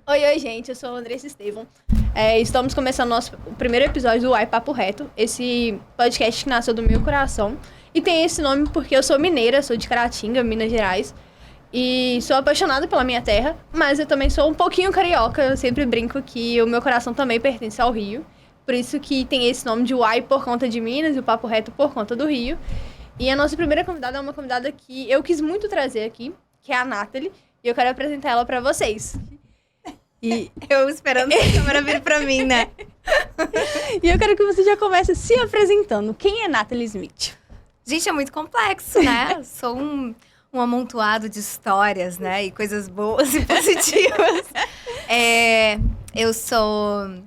Oi, gente, eu sou a Andressa Estevam. Estamos começando o primeiro episódio do Uai Papo Reto, esse podcast que nasceu do meu coração. E tem esse nome porque eu sou mineira, sou de Caratinga, Minas Gerais. E sou apaixonada pela minha terra, mas eu também sou um pouquinho carioca. Eu sempre brinco que o meu coração também pertence ao Rio. Por isso que tem esse nome de Uai por conta de Minas e o Papo Reto por conta do Rio. E a nossa primeira convidada é uma convidada que eu quis muito trazer aqui, que é a Nathalie. E eu quero apresentar ela pra vocês. E eu esperando que a câmera vir pra mim, né? E eu quero que você já comece se apresentando. Quem é Nathalie Smith? Gente, é muito complexo, né? Sou um amontoado de histórias, né? E coisas boas e positivas. Eu sou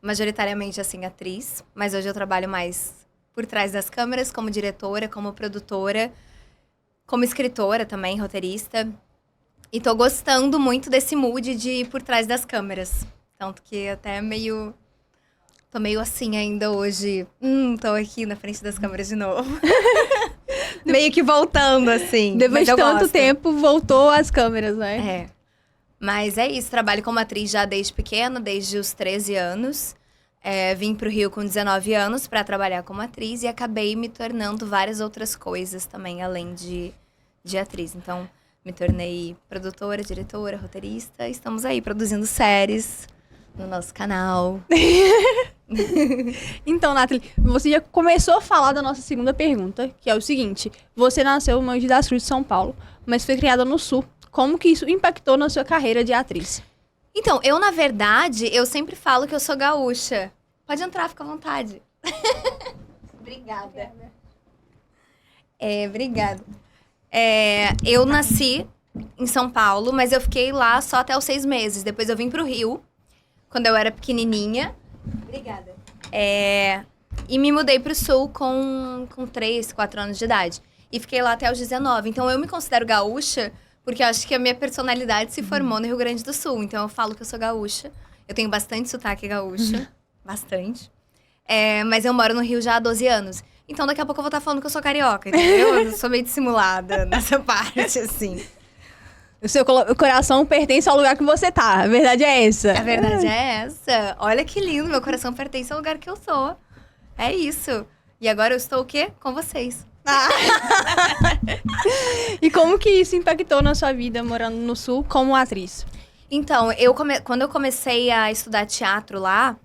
majoritariamente, assim, atriz. Mas hoje eu trabalho mais por trás das câmeras, como diretora, como produtora. Como escritora também, roteirista. E tô gostando muito desse mood de ir por trás das câmeras. Tanto que até tô meio assim ainda hoje. Tô aqui na frente das câmeras de novo. Meio que voltando, assim. Depois de tanto tempo, voltou às câmeras, né? Mas é isso, trabalho como atriz já desde pequena, desde os 13 anos. Vim pro Rio com 19 anos pra trabalhar como atriz e acabei me tornando várias outras coisas também, além de atriz. Então, me tornei produtora, diretora, roteirista. Estamos aí produzindo séries no nosso canal. Então, Nathalie, você já começou a falar da nossa segunda pergunta, que é o seguinte. Você nasceu em Mogi das Cruzes, São Paulo, mas foi criada no Sul. Como que isso impactou na sua carreira de atriz? Então, na verdade, eu sempre falo que eu sou gaúcha. Pode entrar, fica à vontade. Obrigada. Obrigada. Eu nasci em São Paulo, mas eu fiquei lá só até os 6 meses. Depois eu vim pro Rio, quando eu era pequenininha. Obrigada. E me mudei pro Sul com 3, 4 anos de idade. E fiquei lá até os 19. Então eu me considero gaúcha, porque eu acho que a minha personalidade se formou no Rio Grande do Sul. Então eu falo que eu sou gaúcha. Eu tenho bastante sotaque gaúcho. Bastante. Mas eu moro no Rio já há 12 anos. Então, daqui a pouco eu vou estar falando que eu sou carioca, entendeu? Eu sou meio dissimulada nessa parte, assim. O seu coração pertence ao lugar que você tá. A verdade é essa. A verdade é essa. Olha que lindo, meu coração pertence ao lugar que eu sou. É isso. E agora eu estou o quê? Com vocês. E como que isso impactou na sua vida morando no Sul como atriz? Então, quando eu comecei a estudar teatro lá,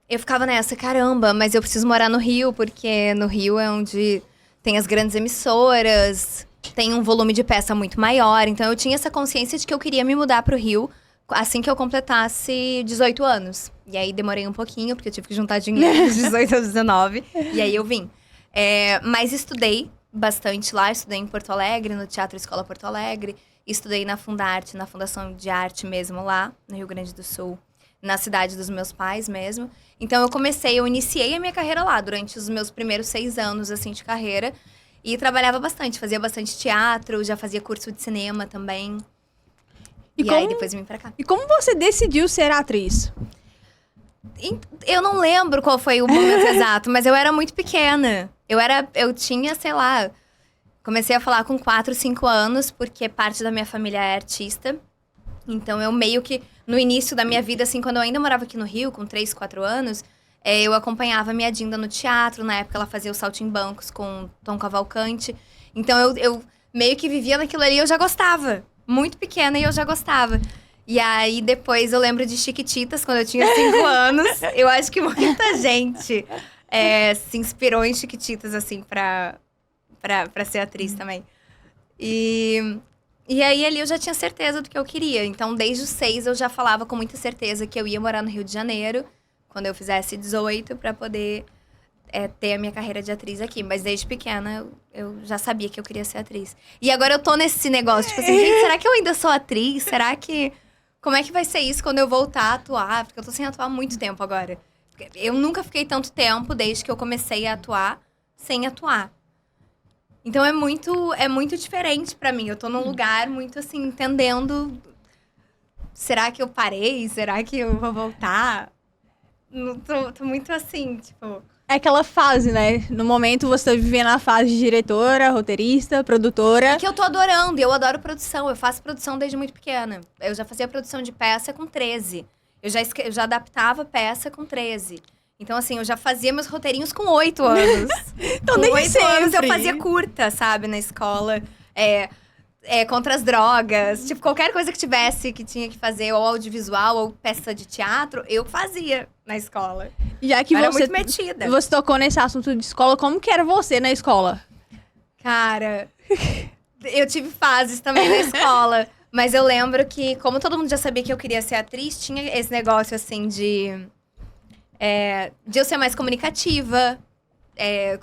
eu ficava nessa, caramba, mas eu preciso morar no Rio, porque no Rio é onde tem as grandes emissoras, tem um volume de peça muito maior. Então eu tinha essa consciência de que eu queria me mudar pro Rio assim que eu completasse 18 anos. E aí demorei um pouquinho, porque eu tive que juntar dinheiro dos 18 aos 19. E aí eu vim. Mas estudei bastante lá, estudei em Porto Alegre, no Teatro Escola Porto Alegre. Estudei na Fundarte, na Fundação de Arte mesmo lá, no Rio Grande do Sul. Na cidade dos meus pais mesmo. Então eu iniciei a minha carreira lá durante os meus primeiros 6 anos, assim, de carreira. E trabalhava bastante, fazia bastante teatro, já fazia curso de cinema também. E aí depois vim pra cá. E como você decidiu ser atriz? Eu não lembro qual foi o momento exato, mas eu era muito pequena. Eu tinha, sei lá, comecei a falar com 4, 5 anos, porque parte da minha família é artista. Então, eu meio que, no início da minha vida, assim, quando eu ainda morava aqui no Rio, com 3, 4 anos, eu acompanhava a minha Dinda no teatro. Na época, ela fazia os Saltimbancos com Tom Cavalcante. Então, eu meio que vivia naquilo ali e eu já gostava. Muito pequena e eu já gostava. E aí, depois, eu lembro de Chiquititas, quando eu tinha 5 anos. Eu acho que muita gente se inspirou em Chiquititas, assim, pra ser atriz também. E aí, ali, eu já tinha certeza do que eu queria. Então, desde os 6, eu já falava com muita certeza que eu ia morar no Rio de Janeiro, quando eu fizesse 18, pra poder ter a minha carreira de atriz aqui. Mas desde pequena, eu já sabia que eu queria ser atriz. E agora eu tô nesse negócio, tipo assim, gente, será que eu ainda sou atriz? Será que... Como é que vai ser isso quando eu voltar a atuar? Porque eu tô sem atuar há muito tempo agora. Eu nunca fiquei tanto tempo, desde que eu comecei a atuar, sem atuar. Então é muito diferente pra mim. Eu tô num lugar muito assim, entendendo. Será que eu parei? Será que eu vou voltar? Não tô muito assim, tipo. É aquela fase, né? No momento você tá vivendo a fase de diretora, roteirista, produtora. Que eu tô adorando, eu adoro produção. Eu faço produção desde muito pequena. Eu já fazia produção de peça com 13. Eu já adaptava peça com 13. Então, assim, eu já fazia meus roteirinhos com 8 anos. Então, com desde 8 anos eu sempre. fazia curta, sabe, na escola. Contra as drogas. Tipo, qualquer coisa que tivesse, que tinha que fazer, ou audiovisual, ou peça de teatro, eu fazia na escola. Já que Eu era você, muito metida. você tocou nesse assunto de escola, como que era você na escola? Cara, eu tive fases também na escola. Mas eu lembro que, como todo mundo já sabia que eu queria ser atriz, tinha esse negócio, assim, de eu ser mais comunicativa,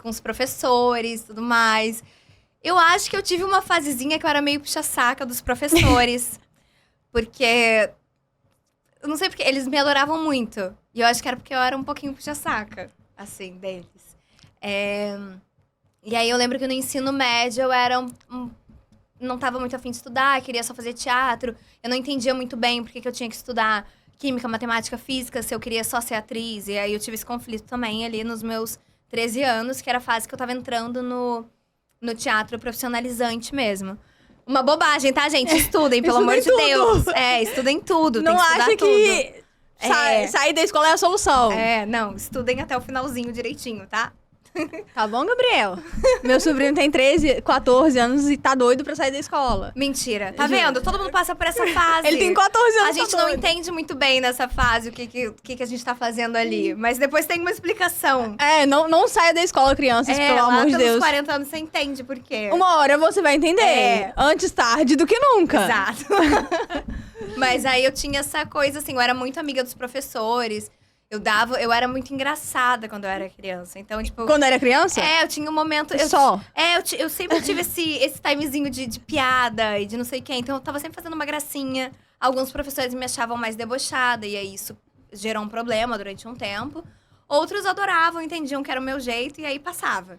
com os professores e tudo mais. Eu acho que eu tive uma fasezinha que eu era meio puxa-saca dos professores. Porque, eu não sei porque, eles me adoravam muito. E eu acho que era porque eu era um pouquinho puxa-saca, assim, deles. E aí eu lembro que no ensino médio eu era não tava muito afim de estudar, queria só fazer teatro. Eu não entendia muito bem por que eu tinha que estudar química, matemática, física, se eu queria só ser atriz. E aí eu tive esse conflito também ali nos meus 13 anos, que era a fase que eu tava entrando no teatro profissionalizante mesmo. Uma bobagem, tá, gente? Estudem, pelo amor de Deus. Estudem tudo, Não tem que estudar acha que tudo. sair da escola é a solução. Não, estudem até o finalzinho direitinho, tá? Tá bom, Gabriel? Meu sobrinho tem 13, 14 anos e tá doido pra sair da escola. Mentira. Tá Juro. vendo? Todo mundo passa por essa fase. Ele tem 14 anos, A gente tá não doido. entende muito bem nessa fase o que a gente tá fazendo ali. Mas depois tem uma explicação. Não saia da escola, crianças, pelo lá amor de pelos Deus. 40 anos você entende por quê. Uma hora você vai entender. Antes tarde do que nunca. Exato. Mas aí eu tinha essa coisa, assim, eu era muito amiga dos professores. Eu era muito engraçada quando eu era criança. Então, tipo... Quando era criança? Eu tinha um momento... Só? Eu sempre tive esse timezinho de piada e de não sei o quê. Então, eu tava sempre fazendo uma gracinha. Alguns professores me achavam mais debochada. E aí, isso gerou um problema durante um tempo. Outros adoravam, entendiam que era o meu jeito. E aí, passava.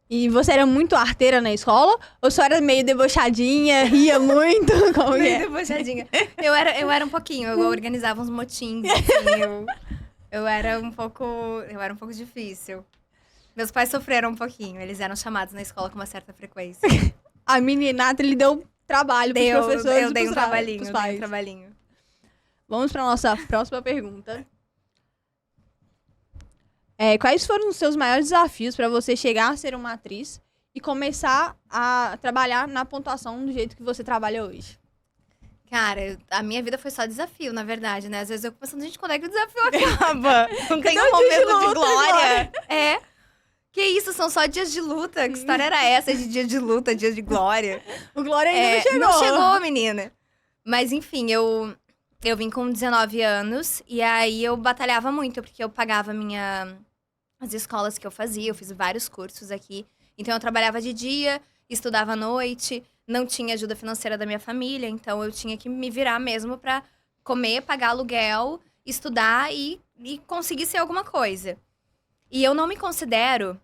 E você era muito arteira na escola? Ou só era meio debochadinha, ria muito? Como que Meio é? debochadinha. Eu era um pouquinho. Eu organizava uns motins, assim. Eu era um pouco difícil. Meus pais sofreram um pouquinho. Eles eram chamados na escola com uma certa frequência. A meninata, ele deu trabalho pros professores Eu dei um pros trabalhinho, pros eu dei pais. um trabalhinho. Vamos pra nossa próxima pergunta. Quais foram os seus maiores desafios para você chegar a ser uma atriz e começar a trabalhar na pontuação do jeito que você trabalha hoje? Cara, a minha vida foi só desafio, na verdade, né? Às vezes eu fico pensando, gente, quando é que o desafio acaba? Não tem um momento de glória. Que isso, são só dias de luta. Que história era essa de dia de luta, dia de glória? O Glória ainda não chegou. Não chegou, menina. Mas enfim, eu vim com 19 anos e aí eu batalhava muito, porque eu pagava as escolas que eu fazia, eu fiz vários cursos aqui. Então eu trabalhava de dia, estudava à noite, não tinha ajuda financeira da minha família, então eu tinha que me virar mesmo pra comer, pagar aluguel, estudar e conseguir ser alguma coisa. E eu não me considero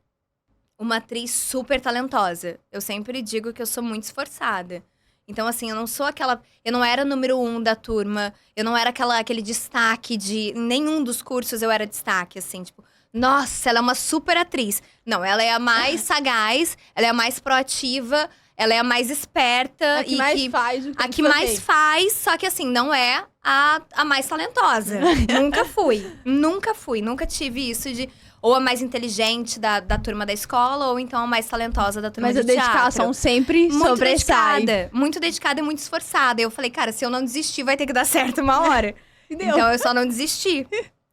uma atriz super talentosa. Eu sempre digo que eu sou muito esforçada. Então, assim, eu não sou aquela... Eu não era número 1 da turma, eu não era aquele destaque de... Em nenhum dos cursos eu era destaque, assim, tipo... Nossa, ela é uma super atriz. Não, ela é a mais sagaz, ela é a mais proativa, ela é a mais esperta. A que mais faz o que A tem que que mais fazer. faz, só que assim, não é a mais talentosa. Nunca fui. Nunca tive isso de... Ou a mais inteligente da turma da escola, ou então a mais talentosa da turma Mas de a dedicação teatro. sempre sobressai. Muito dedicada e muito esforçada. Eu falei, cara, se eu não desistir, vai ter que dar certo uma hora. Então eu só não desisti.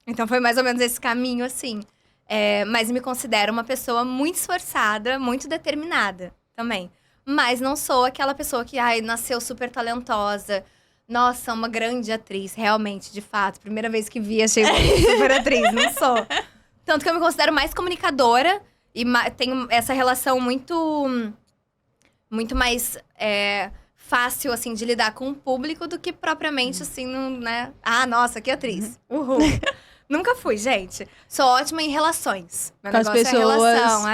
Então foi mais ou menos esse caminho, assim. Mas me considero uma pessoa muito esforçada, muito determinada também. Mas não sou aquela pessoa que, nasceu super talentosa. Nossa, uma grande atriz, realmente, de fato. Primeira vez que vi, achei uma super atriz, não sou. Tanto que eu me considero mais comunicadora e tenho essa relação muito mais fácil, assim, de lidar com o público do que propriamente, assim, né? Ah, nossa, que atriz. Uhul. Nunca fui, gente. Sou ótima em relações. Meu Com as negócio pessoas. é relação,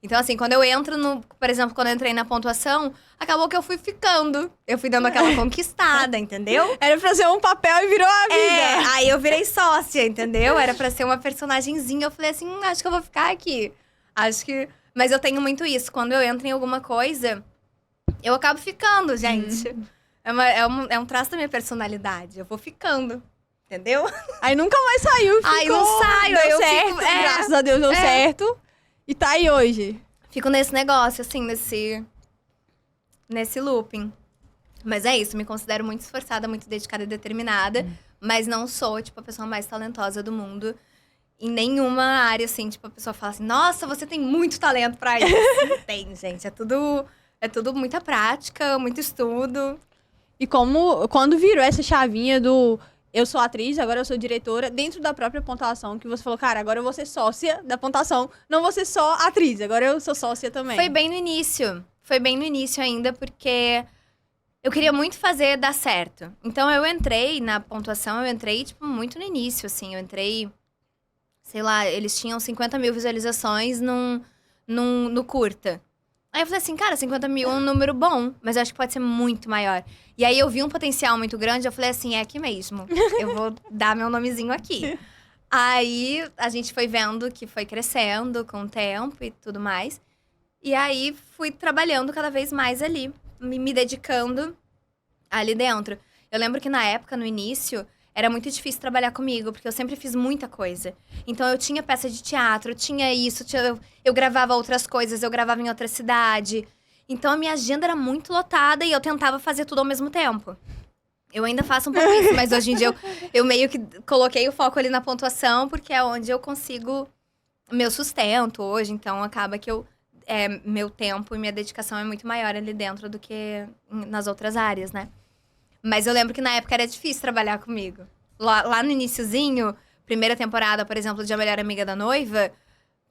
Então, assim, quando eu entro no... Por exemplo, quando eu entrei na pontuação, acabou que eu fui ficando. Eu fui dando aquela conquistada, entendeu? Era pra ser um papel e virou a vida. Aí eu virei sócia, entendeu? Era pra ser uma personagenzinha. Eu falei assim, acho que eu vou ficar aqui. Acho que... Mas eu tenho muito isso. Quando eu entro em alguma coisa, eu acabo ficando, gente. É um traço da minha personalidade. Eu vou ficando, entendeu? Aí nunca mais saiu, ficou. Aí não saio, aí deu eu certo, fico... graças a Deus deu certo. E tá aí hoje. Fico nesse negócio, assim, nesse looping. Mas é isso, me considero muito esforçada, muito dedicada e determinada. Mas não sou, tipo, a pessoa mais talentosa do mundo. Em nenhuma área, assim, tipo, a pessoa fala assim, nossa, você tem muito talento pra isso. Não tem, gente. É tudo muita prática, muito estudo. E quando virou essa chavinha do eu sou atriz, agora eu sou diretora, dentro da própria pontuação, que você falou, cara, agora eu vou ser sócia da pontuação, não vou ser só atriz, agora eu sou sócia também. Foi bem no início. Foi bem no início ainda, porque eu queria muito fazer dar certo. Então, eu entrei na pontuação, tipo, muito no início, assim. Eu entrei, sei lá, eles tinham 50 mil visualizações no curta. Aí eu falei assim, cara, 50 mil é um número bom, mas eu acho que pode ser muito maior. E aí eu vi um potencial muito grande, eu falei assim, é aqui mesmo. Eu vou dar meu nomezinho aqui. Aí a gente foi vendo que foi crescendo com o tempo e tudo mais. E aí fui trabalhando cada vez mais ali, me dedicando ali dentro. Eu lembro que na época, no início, era muito difícil trabalhar comigo, porque eu sempre fiz muita coisa. Então, eu tinha peça de teatro, eu tinha isso, eu gravava outras coisas, eu gravava em outra cidade. Então, a minha agenda era muito lotada e eu tentava fazer tudo ao mesmo tempo. Eu ainda faço um pouco isso, mas hoje em dia eu meio que coloquei o foco ali na pontuação, porque é onde eu consigo meu sustento hoje. Então, acaba que meu tempo e minha dedicação é muito maior ali dentro do que nas outras áreas, né? Mas eu lembro que na época era difícil trabalhar comigo. Lá no iniciozinho, primeira temporada, por exemplo, de A Melhor Amiga da Noiva,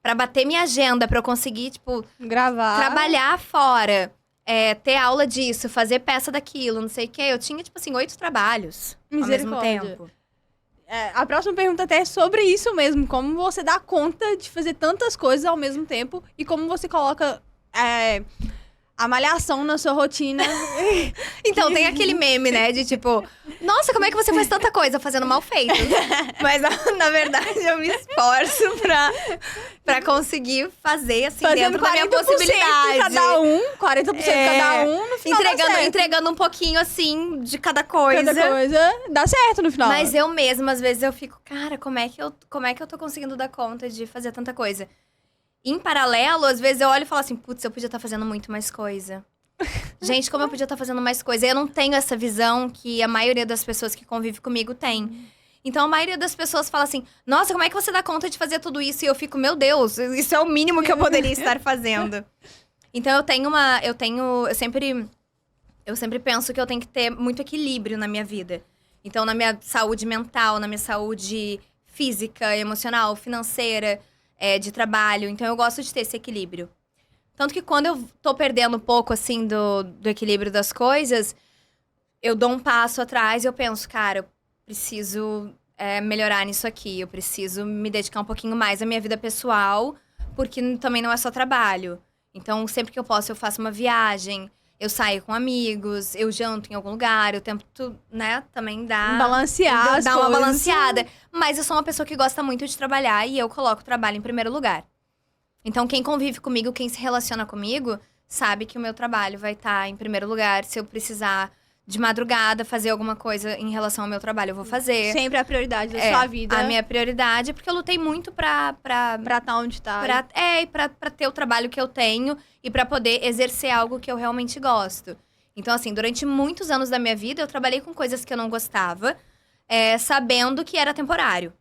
pra bater minha agenda, pra eu conseguir, tipo, gravar, trabalhar fora, ter aula disso, fazer peça daquilo, não sei o quê. Eu tinha, tipo assim, 8 trabalhos ao mesmo tempo. A próxima pergunta até é sobre isso mesmo. Como você dá conta de fazer tantas coisas ao mesmo tempo e como você coloca a malhação na sua rotina. Então, tem aquele meme, né? De tipo, nossa, como é que você faz tanta coisa fazendo mal feito? Mas, na verdade, eu me esforço pra conseguir fazer, assim, fazendo dentro da minha possibilidade. Cada um, 40% cada um, no final entregando um pouquinho, assim, de cada coisa. Cada coisa dá certo no final. Mas eu mesma, às vezes, eu fico, cara, como é que eu tô conseguindo dar conta de fazer tanta coisa? Em paralelo, às vezes eu olho e falo assim, putz, eu podia estar fazendo muito mais coisa. Gente, como eu podia estar fazendo mais coisa? Eu não tenho essa visão que a maioria das pessoas que convivem comigo tem. Então, a maioria das pessoas fala assim, nossa, como é que você dá conta de fazer tudo isso? E eu fico, meu Deus, isso é o mínimo que eu poderia estar fazendo. Então, eu sempre penso que eu tenho que ter muito equilíbrio na minha vida. Então, na minha saúde mental, na minha saúde física, emocional, financeira, de trabalho. Então, eu gosto de ter esse equilíbrio. Tanto que quando eu tô perdendo um pouco, assim, do equilíbrio das coisas, eu dou um passo atrás e eu penso, cara, eu preciso melhorar nisso aqui. Eu preciso me dedicar um pouquinho mais à minha vida pessoal, porque também não é só trabalho. Então, sempre que eu posso, eu faço uma viagem, eu saio com amigos, eu janto em algum lugar, eu tento, né, também balancear dar uma balanceada. Mas eu sou uma pessoa que gosta muito de trabalhar e eu coloco o trabalho em primeiro lugar. Então, quem convive comigo, quem se relaciona comigo, sabe que o meu trabalho vai estar em primeiro lugar. Se eu precisar de madrugada fazer alguma coisa em relação ao meu trabalho, eu vou fazer. Sempre a prioridade da sua vida. A minha prioridade, porque eu lutei muito pra estar onde tá. Pra ter o trabalho que eu tenho e pra poder exercer algo que eu realmente gosto. Então, assim, durante muitos anos da minha vida, eu trabalhei com coisas que eu não gostava, sabendo que era temporário.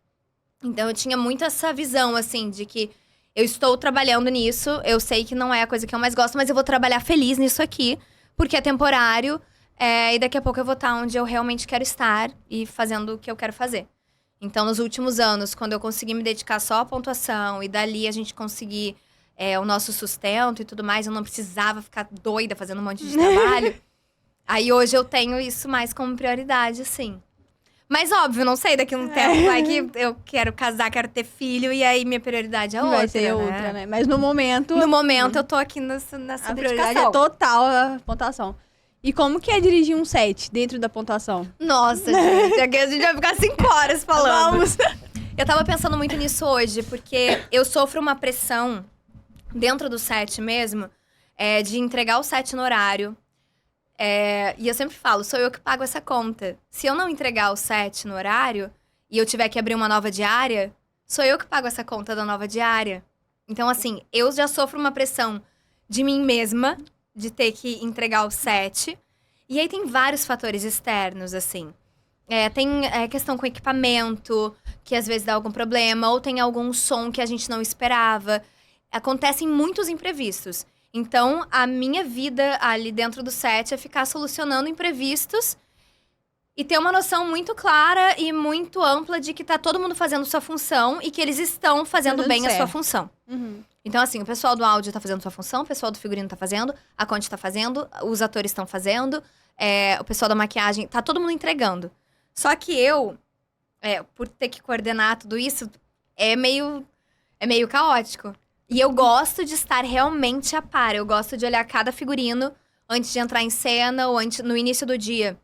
Então, eu tinha muito essa visão, assim, de que eu estou trabalhando nisso, eu sei que não é a coisa que eu mais gosto, mas eu vou trabalhar feliz nisso aqui, porque é temporário. E daqui a pouco eu vou estar onde eu realmente quero estar e fazendo o que eu quero fazer. Então, nos últimos anos, quando eu consegui me dedicar só à pontuação e dali a gente conseguir o nosso sustento e tudo mais, eu não precisava ficar doida fazendo um monte de trabalho. Aí hoje eu tenho isso mais como prioridade, assim. Mas óbvio, não sei, daqui a um tempo vai que eu quero casar, quero ter filho, e aí minha prioridade é outra, Vai ser outra, né? Mas no momento... No momento, eu tô aqui nessa a dedicação. prioridade é total a pontuação. E como que é dirigir um set dentro da pontuação? Nossa, gente, aqui a gente vai ficar 5 horas falando. Vamos! Eu tava pensando muito nisso hoje, porque eu sofro uma pressão dentro do set mesmo, de entregar o set no horário. E eu sempre falo, sou eu que pago essa conta. Se eu não entregar o set no horário e eu tiver que abrir uma nova diária, sou eu que pago essa conta da nova diária. Então, assim, eu já sofro uma pressão de mim mesma, de ter que entregar o set. E aí tem vários fatores externos, assim. Tem questão com equipamento, que às vezes dá algum problema, ou tem algum som que a gente não esperava. Acontecem muitos imprevistos. Então, a minha vida ali dentro do set é ficar solucionando imprevistos e ter uma noção muito clara e muito ampla de que tá todo mundo fazendo sua função e que eles estão fazendo bem a sua função. Uhum. Então, assim, o pessoal do áudio tá fazendo sua função, o pessoal do figurino tá fazendo, a Conte tá fazendo, os atores estão fazendo, o pessoal da maquiagem, tá todo mundo entregando. Só que eu, por ter que coordenar tudo isso, é meio caótico. E eu gosto de estar realmente a par. Eu gosto de olhar cada figurino antes de entrar em cena ou no início do dia.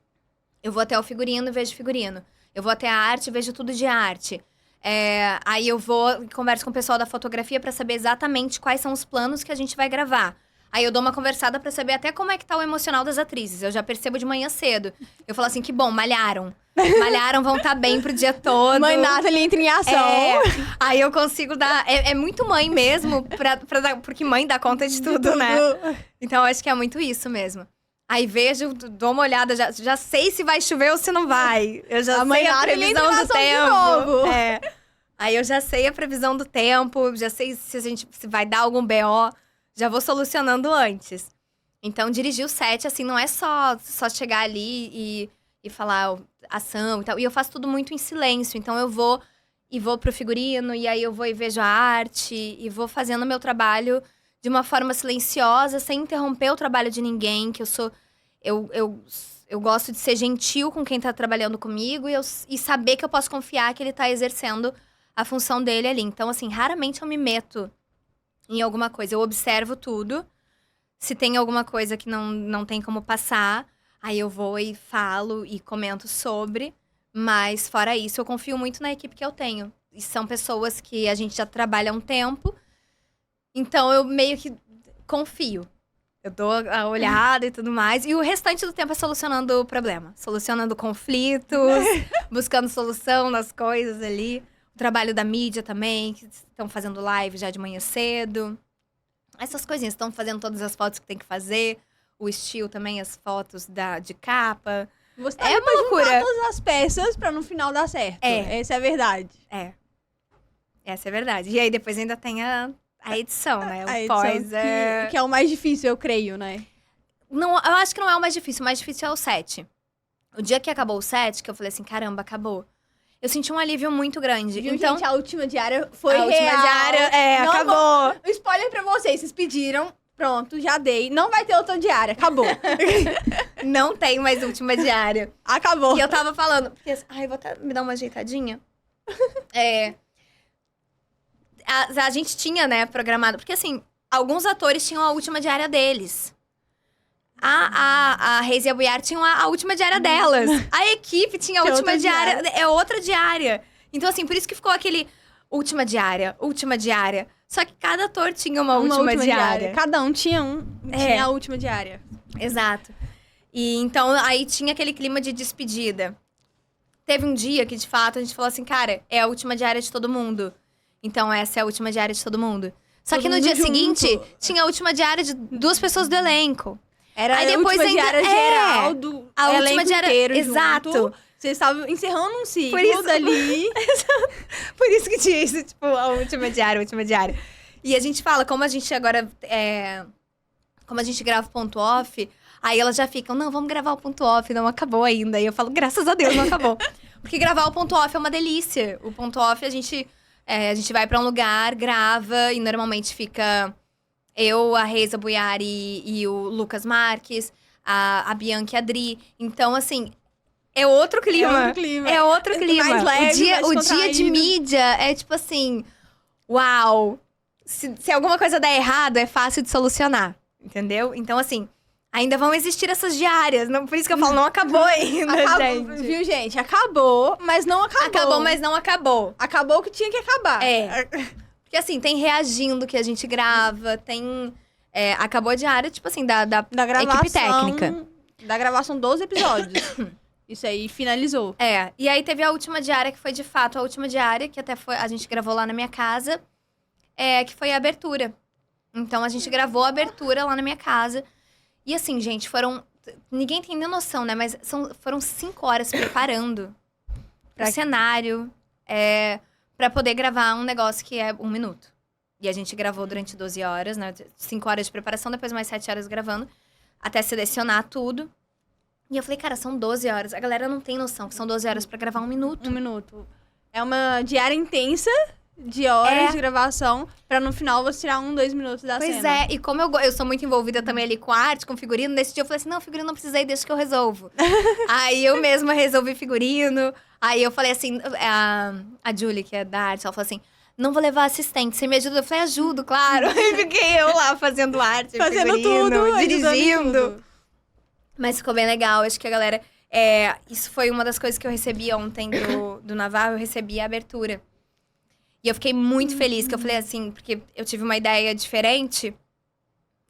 Eu vou até o figurino e vejo figurino. Eu vou até a arte e vejo tudo de arte. Aí eu vou e converso com o pessoal da fotografia pra saber exatamente quais são os planos que a gente vai gravar. Aí eu dou uma conversada pra saber até como é que tá o emocional das atrizes. Eu já percebo de manhã cedo. Eu falo assim, que bom, malharam. Malharam, vão estar bem pro dia todo. Mãe Nathalie entra em ação. Aí eu consigo dar... É muito mãe mesmo, porque mãe dá conta de tudo, né? Então, eu acho que é muito isso mesmo. Aí vejo, dou uma olhada, já sei se vai chover ou se não vai. Eu já sei a previsão do tempo. Aí eu já sei a previsão do tempo, já sei se vai dar algum BO. Já vou solucionando antes. Então, dirigir o set, assim, não é só chegar ali e falar ação e tal. E eu faço tudo muito em silêncio. Então, eu vou pro figurino, e aí eu vou e vejo a arte, e vou fazendo o meu trabalho de uma forma silenciosa, sem interromper o trabalho de ninguém, que eu gosto de ser gentil com quem tá trabalhando comigo e saber que eu posso confiar que ele tá exercendo a função dele ali. Então, assim, raramente eu me meto em alguma coisa. Eu observo tudo. Se tem alguma coisa que não tem como passar, aí eu vou e falo e comento sobre. Mas, fora isso, eu confio muito na equipe que eu tenho. E são pessoas que a gente já trabalha há um tempo. Então, eu meio que confio. Eu dou a olhada e tudo mais. E o restante do tempo é solucionando o problema. Solucionando conflitos, buscando solução nas coisas ali. O trabalho da mídia também, que estão fazendo live já de manhã cedo. Essas coisinhas, estão fazendo todas as fotos que tem que fazer. O estilo também, as fotos de capa. Você tá uma loucura. Todas as peças pra no final dar certo. Essa é a verdade. Essa é a verdade. E aí depois ainda tem a edição, né? O pós que é o mais difícil, eu creio, né? Não, eu acho que não é o mais difícil. O mais difícil é o set. O dia que acabou o set, que eu falei assim, caramba, acabou. Eu senti um alívio muito grande. Viu, então, gente, a última diária foi real. A última diária, acabou. Spoiler pra vocês pediram. Pronto, já dei. Não vai ter outra diária, acabou. Não tem mais última diária. Acabou. E eu tava falando, porque, eu vou até me dar uma ajeitadinha. A gente tinha, né, programado, porque assim, alguns atores tinham a última diária deles. A Reis e a Buiar tinham a última diária delas. A equipe tinha a última diária. É outra diária. Então, assim, por isso que ficou aquele última diária. Só que cada ator tinha uma última diária. Cada um tinha tinha a última diária. Exato. E então, aí tinha aquele clima de despedida. Teve um dia que, de fato, a gente falou assim, cara, é a última diária de todo mundo. Então, essa é a última diária de todo mundo. Só que no dia seguinte, tinha a última diária de 2 pessoas do elenco. Era aí depois a última diária geral do a última diária inteiro. Exato. Junto. Vocês estavam encerrando um ciclo dali. Por isso que tinha isso, tipo, a última diária. E a gente fala, como a gente agora como a gente grava o ponto off, aí elas já ficam, não, vamos gravar o ponto off, não acabou ainda. E eu falo, graças a Deus, não acabou. Porque gravar o ponto off é uma delícia. O ponto off, a gente vai pra um lugar, grava, e normalmente fica eu, a Reisa Buiari e o Lucas Marques, a Bianca e a Adri. Então, assim, É outro clima. É outro clima. É outro clima. Mais leve, mais o dia de descontraído. mídia é tipo assim, uau. Se alguma coisa der errado, é fácil de solucionar. Entendeu? Então, assim, ainda vão existir essas diárias. Não, por isso que eu falo, não acabou ainda, gente. Viu, gente? Acabou, mas não acabou. Acabou, mas não acabou. Acabou o que tinha que acabar. É. Porque assim, tem reagindo que a gente grava, tem... acabou a diária, tipo assim, da gravação, equipe técnica. Da gravação dos episódios. Isso aí, finalizou. E aí teve a última diária, que foi de fato a última diária, que até foi, a gente gravou lá na minha casa, que foi a abertura. Então, a gente gravou a abertura lá na minha casa. E assim, gente, ninguém tem nem noção, né? Mas foram 5 horas preparando o cenário, pra poder gravar um negócio que é 1 minuto. E a gente gravou durante 12 horas, né? 5 horas de preparação, depois mais 7 horas gravando, até selecionar tudo. E eu falei, cara, são 12 horas. A galera não tem noção que são 12 horas pra gravar 1 minuto. 1 minuto. É uma diária intensa de horas de gravação, pra no final você tirar 1, 2 minutos da cena. Pois é, e como eu sou muito envolvida também ali com arte, com figurino, nesse dia eu falei assim, não, figurino não precisa ir, deixa que eu resolvo. Aí eu mesma resolvi figurino. Aí eu falei assim, a Julie, que é da arte, ela falou assim, não vou levar assistente, você me ajuda? Eu falei, ajudo, claro. E fiquei eu lá fazendo arte, fazendo figurino, tudo, dirigindo. tudo. Mas ficou bem legal, acho que a galera... isso foi uma das coisas que eu recebi ontem do Navarro, eu recebi a abertura. E eu fiquei muito feliz, que eu falei assim, porque eu tive uma ideia diferente.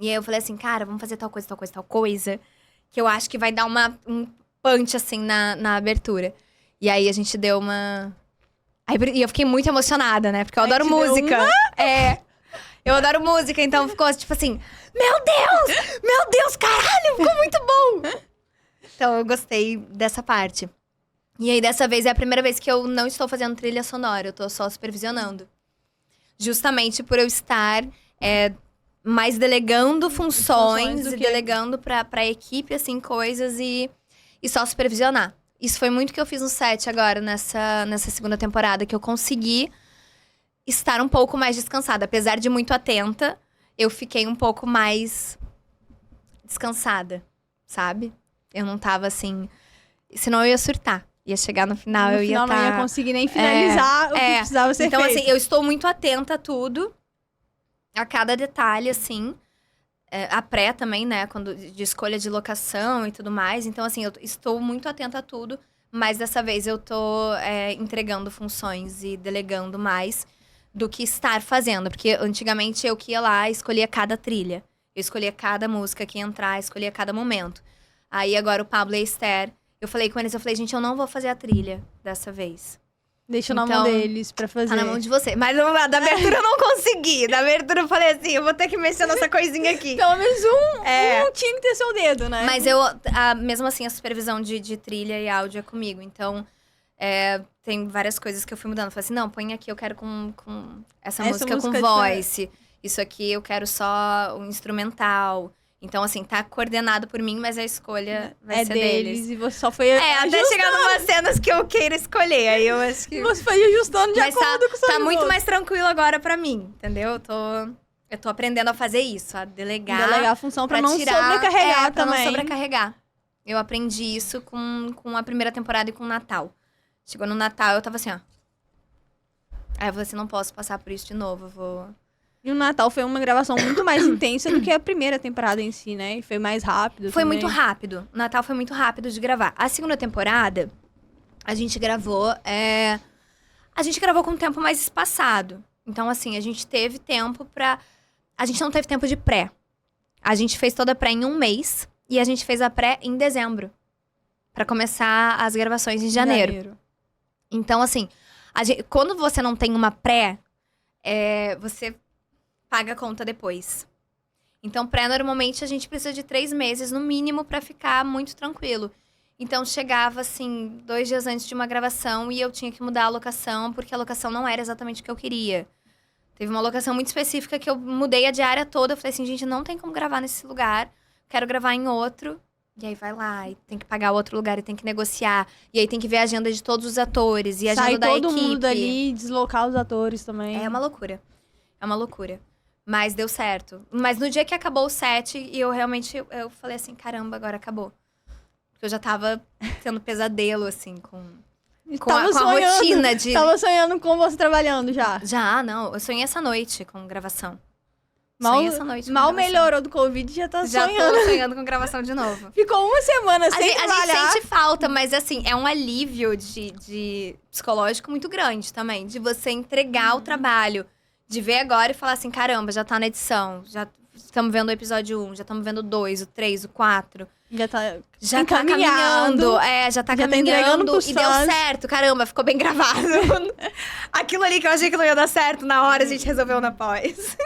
E aí eu falei assim, cara, vamos fazer tal coisa, tal coisa, tal coisa. Que eu acho que vai dar um punch, assim, na abertura. E aí a gente deu uma... E eu fiquei muito emocionada, né? Porque eu adoro música. Eu adoro música, então ficou tipo assim... Meu Deus, caralho, ficou muito bom! Então eu gostei dessa parte. E aí, dessa vez, é a primeira vez que eu não estou fazendo trilha sonora. Eu tô só supervisionando. Justamente por eu estar mais delegando funções e delegando pra equipe, assim, coisas e só supervisionar. Isso foi muito que eu fiz no set agora, nessa segunda temporada, que eu consegui estar um pouco mais descansada. Apesar de muito atenta, eu fiquei um pouco mais descansada, sabe? Eu não tava, assim... Senão eu ia surtar. Ia chegar no final, eu ia estar... não ia conseguir nem finalizar o que precisava ser então, feito. Então, assim, eu estou muito atenta a tudo. A cada detalhe, assim. A pré também, né? De escolha de locação e tudo mais. Então, assim, eu estou muito atenta a tudo. Mas dessa vez eu tô entregando funções e delegando mais do que estar fazendo. Porque antigamente eu que ia lá, escolhia cada trilha. Eu escolhia cada música que ia entrar, escolhia cada momento. Aí agora o Pablo e a Esther... Eu falei com eles, gente, eu não vou fazer a trilha dessa vez. Deixa na mão deles pra fazer. Tá na mão de você. Mas da abertura eu não consegui. Da abertura eu falei assim, eu vou ter que mexer nessa coisinha aqui. Pelo menos um tinha que ter seu dedo, né? Mas mesmo assim, a supervisão de trilha e áudio é comigo. Então, tem várias coisas que eu fui mudando. Eu falei assim, não, põe aqui, eu quero com essa música com voice. Isso aqui eu quero só o instrumental. Então, assim, tá coordenado por mim, mas a escolha vai ser deles. E você só foi até chegar numas cenas que eu queira escolher. Aí eu acho que... Você foi ajustando de acordo com o seu tá muito mais tranquilo agora pra mim, entendeu? Eu tô aprendendo a fazer isso, a delegar. Delegar a função pra não sobrecarregar pra também. não sobrecarregar. Eu aprendi isso com a primeira temporada e com o Natal. Chegou no Natal, eu tava assim, ó. Aí eu falei assim, não posso passar por isso de novo, eu vou... E o Natal foi uma gravação muito mais intensa do que a primeira temporada em si, né? E foi mais rápido Foi também. muito rápido. O Natal foi muito rápido de gravar. A segunda temporada, a gente gravou com um tempo mais espaçado. Então, assim, a gente teve tempo pra... A gente não teve tempo de pré. A gente fez toda a pré em 1 mês. E a gente fez a pré em dezembro. Pra começar as gravações em janeiro. Então, assim, quando você não tem uma pré, você... paga a conta depois. Então, normalmente, a gente precisa de 3 meses, no mínimo, pra ficar muito tranquilo. Então, chegava, assim, 2 dias antes de uma gravação e eu tinha que mudar a locação, porque a locação não era exatamente o que eu queria. Teve uma locação muito específica que eu mudei a diária toda. Eu falei assim, gente, não tem como gravar nesse lugar. Quero gravar em outro. E aí vai lá, e tem que pagar outro lugar, e tem que negociar. E aí tem que ver a agenda de todos os atores, e a agenda da equipe. Sai todo mundo dali, deslocar os atores também. É uma loucura. É uma loucura. Mas deu certo. Mas no dia que acabou o set, eu realmente, eu falei assim, caramba, agora acabou. Porque eu já tava tendo pesadelo, assim, com Tava a sonhando, rotina de... Tava sonhando com você trabalhando já. Já, não. Eu sonhei essa noite com gravação. Mal, Sonhei essa noite com mal gravação. melhorou do Covid, já tá Já sonhando. tô sonhando com gravação de novo. Ficou uma semana sem A trabalhar. gente sente falta, mas assim, é um alívio de psicológico muito grande também. De você entregar o trabalho. De ver agora e falar assim, caramba, já tá na edição. Já estamos vendo o episódio 1, já estamos vendo o 2, o 3, o 4. Já tá Já tá caminhando. Já tá entregando caminhando. pros E deu fãs. certo, caramba, ficou bem gravado. Aquilo ali que eu achei que não ia dar certo na hora, a gente resolveu na pós.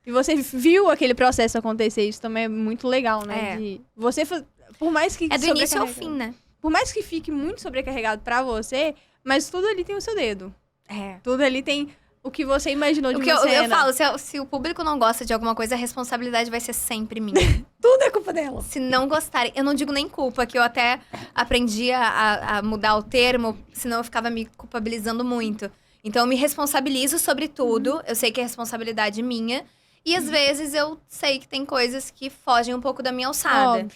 E você viu aquele processo acontecer, isso também é muito legal, né? É. De você, por mais que É do início ao sobrecarregado- fim, né? Por mais que fique muito sobrecarregado pra você, mas tudo ali tem o seu dedo. É. Tudo ali tem o que você imaginou de O que uma eu cena. falo, se o público não gosta de alguma coisa, a responsabilidade vai ser sempre minha. Tudo é culpa dela. Se não gostarem, eu não digo nem culpa, que eu até aprendi a mudar o termo, senão eu ficava me culpabilizando muito. Então eu me responsabilizo sobre tudo, eu sei que é responsabilidade minha, e às vezes eu sei que tem coisas que fogem um pouco da minha alçada. Óbvio.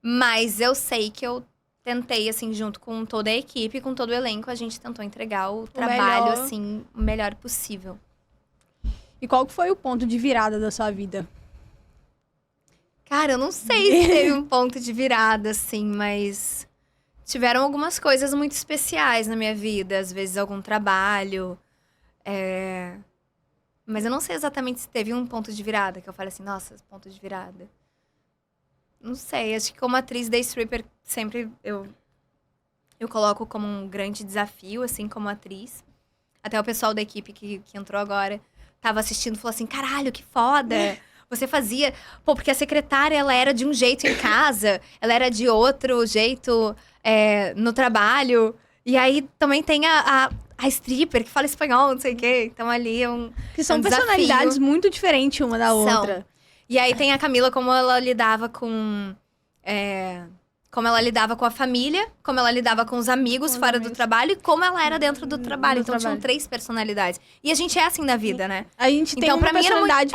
Mas eu sei que eu tentei, assim, junto com toda a equipe, com todo o elenco, a gente tentou entregar o trabalho, melhor. assim, o melhor possível. E qual que foi o ponto de virada da sua vida? Cara, eu não sei se teve um ponto de virada, assim, mas tiveram algumas coisas muito especiais na minha vida. Às vezes algum trabalho. Mas eu não sei exatamente se teve um ponto de virada, que eu falei assim, nossa, ponto de virada. Não sei, acho que como atriz da Stripper, sempre eu coloco como um grande desafio, assim, como atriz. Até o pessoal da equipe que entrou agora tava assistindo e falou assim, caralho, que foda! Você fazia... Pô, porque a secretária, ela era de um jeito em casa, ela era de outro jeito no trabalho. E aí também tem a stripper, que fala espanhol, não sei o quê. Então ali é um Que são um desafio. personalidades muito diferentes uma da São. outra. E aí tem a Camila, como ela lidava com... como ela lidava com a família, como ela lidava com os amigos Com os fora do amigos. trabalho e como ela era dentro do trabalho. Do Então tinham trabalho. 3 personalidades. E a gente é assim na vida, né? A gente tem Então, uma pra mim, era muito- personalidade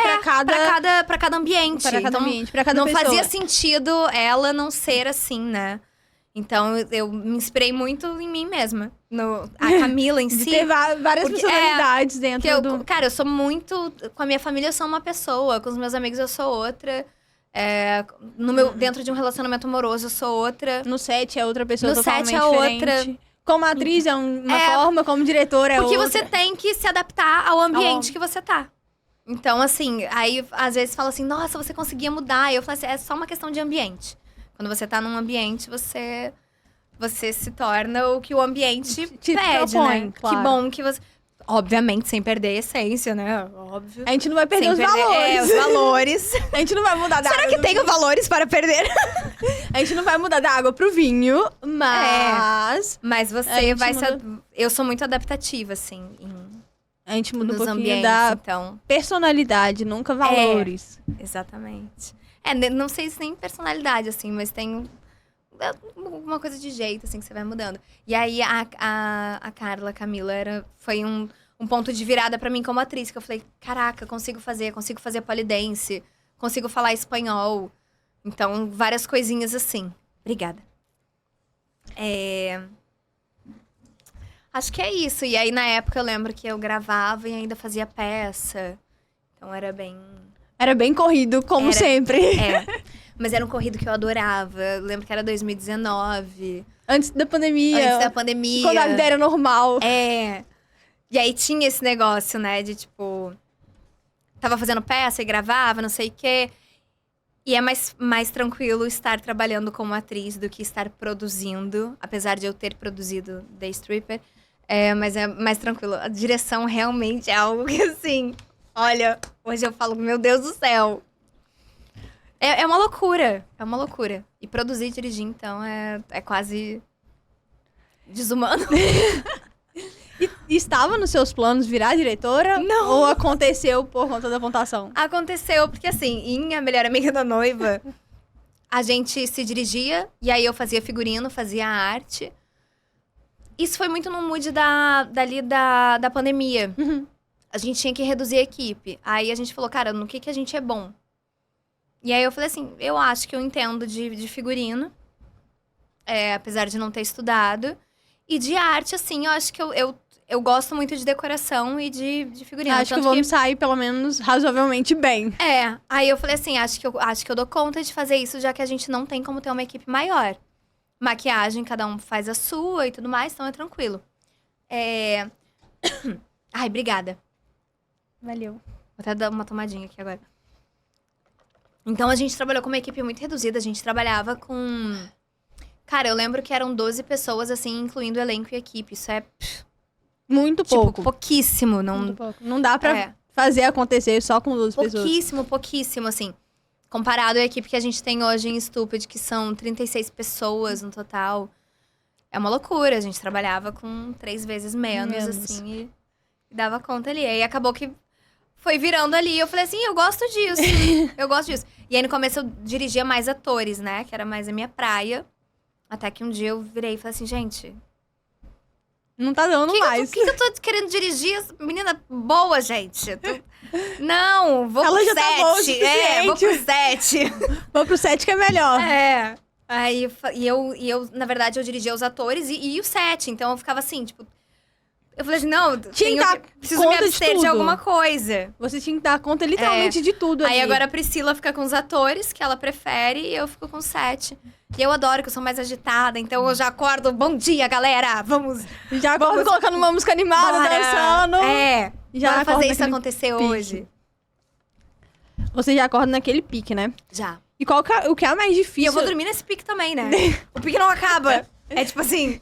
Pra cada ambiente. pra cada Então, ambiente, pra cada não pessoa. fazia sentido ela não ser assim, né? Então, eu me inspirei muito em mim mesma. A Camila em De si. ter várias porque- personalidades Porque dentro do... cara, eu sou muito... Com a minha família, eu sou uma pessoa. Com os meus amigos, eu sou outra. Dentro de um relacionamento amoroso, eu sou outra. No set é outra pessoa No totalmente set é outra. diferente. Como atriz é uma forma, como diretora é Porque outra. você tem que se adaptar ao ambiente que você tá. Então, assim, aí às vezes fala assim, nossa, você conseguia mudar. E eu falo assim, é só uma questão de ambiente. Quando você tá num ambiente, você se torna o que o ambiente Te pede, propõe, né? claro. Que bom que você... Obviamente, sem perder a essência, né? Óbvio. A gente não vai perder Sem os valores. os valores. A gente não vai mudar da Será água que tenho valores para perder? A gente não vai mudar da água pro vinho, mas... Mas A você gente vai muda- Eu sou muito adaptativa, assim, A gente muda um nos pouquinho ambientes, da então... personalidade, nunca valores. Exatamente. Não sei se nem personalidade, assim, mas tem alguma coisa de jeito, assim, que você vai mudando. E aí, a Carla, a Camila, foi um ponto de virada pra mim como atriz, que eu falei, caraca, consigo fazer polidense, consigo falar espanhol. Então, várias coisinhas assim. Obrigada. Acho que é isso. E aí, na época, eu lembro que eu gravava e ainda fazia peça. Então, era bem... Era bem corrido, como Era. sempre. Mas era um corrido que eu adorava. Eu lembro que era 2019. Antes da pandemia. Antes da pandemia. Quando a vida era normal. E aí tinha esse negócio, né? De tipo... Tava fazendo peça e gravava, não sei o quê. E é mais tranquilo estar trabalhando como atriz do que estar produzindo. Apesar de eu ter produzido The Stripper. Mas é mais tranquilo. A direção realmente é algo que, assim... Olha, hoje eu falo, meu Deus do céu. É uma loucura. É uma loucura. E produzir e dirigir, então, é quase desumano. E estava nos seus planos virar diretora? Não. Ou aconteceu por conta da pontuação? Aconteceu, porque assim, em A Melhor Amiga da Noiva, a gente se dirigia, e aí eu fazia figurino, fazia arte. Isso foi muito no mood da pandemia. Uhum. A gente tinha que reduzir a equipe. Aí a gente falou, cara, no que a gente é bom? E aí eu falei assim, eu acho que eu entendo de figurino. apesar de não ter estudado. E de arte, assim, eu acho que eu gosto muito de decoração e de figurino. Acho que vamos sair, pelo menos, razoavelmente bem. Aí eu falei assim, acho que eu dou conta de fazer isso, já que a gente não tem como ter uma equipe maior. Maquiagem, cada um faz a sua e tudo mais, então é tranquilo. Ai, obrigada. Valeu. Vou até dar uma tomadinha aqui agora. Então, a gente trabalhou com uma equipe muito reduzida. A gente trabalhava com... Cara, eu lembro que eram 12 pessoas, assim, incluindo elenco e equipe. Isso é... Muito tipo, pouco. pouquíssimo. Muito pouco. Não dá pra fazer acontecer só com 12 pessoas. Pouquíssimo, assim. Comparado à equipe que a gente tem hoje em Stupid, que são 36 pessoas no total. É uma loucura. A gente trabalhava com 3 vezes menos. Assim, e dava conta ali. Aí acabou que foi virando ali. Eu falei assim, eu gosto disso. Eu gosto disso. E aí, no começo, eu dirigia mais atores, né? Que era mais a minha praia. Até que um dia eu virei e falei assim, gente... Não tá dando mais. O que eu tô querendo dirigir? Menina boa, gente. Não, vou Ela pro já 7. tá boa o suficiente. Vou pro 7. Vou pro 7 que é melhor. Aí, eu, na verdade, eu dirigia os atores e o 7. Então, eu ficava assim, tipo... Eu falei assim, não, preciso me abster de alguma coisa. Você tinha que dar conta literalmente de tudo ali. Aí agora a Priscila fica com os atores, que ela prefere, e eu fico com o 7. E eu adoro, que eu sou mais agitada, então eu já acordo, bom dia, galera, vamos... Já acordo colocando uma música animada, dançando. Já bora fazer isso acontecer hoje. Você já acorda naquele pique, né? Já. E o que é mais difícil? E eu vou dormir nesse pique também, né? O pique não acaba. É tipo assim...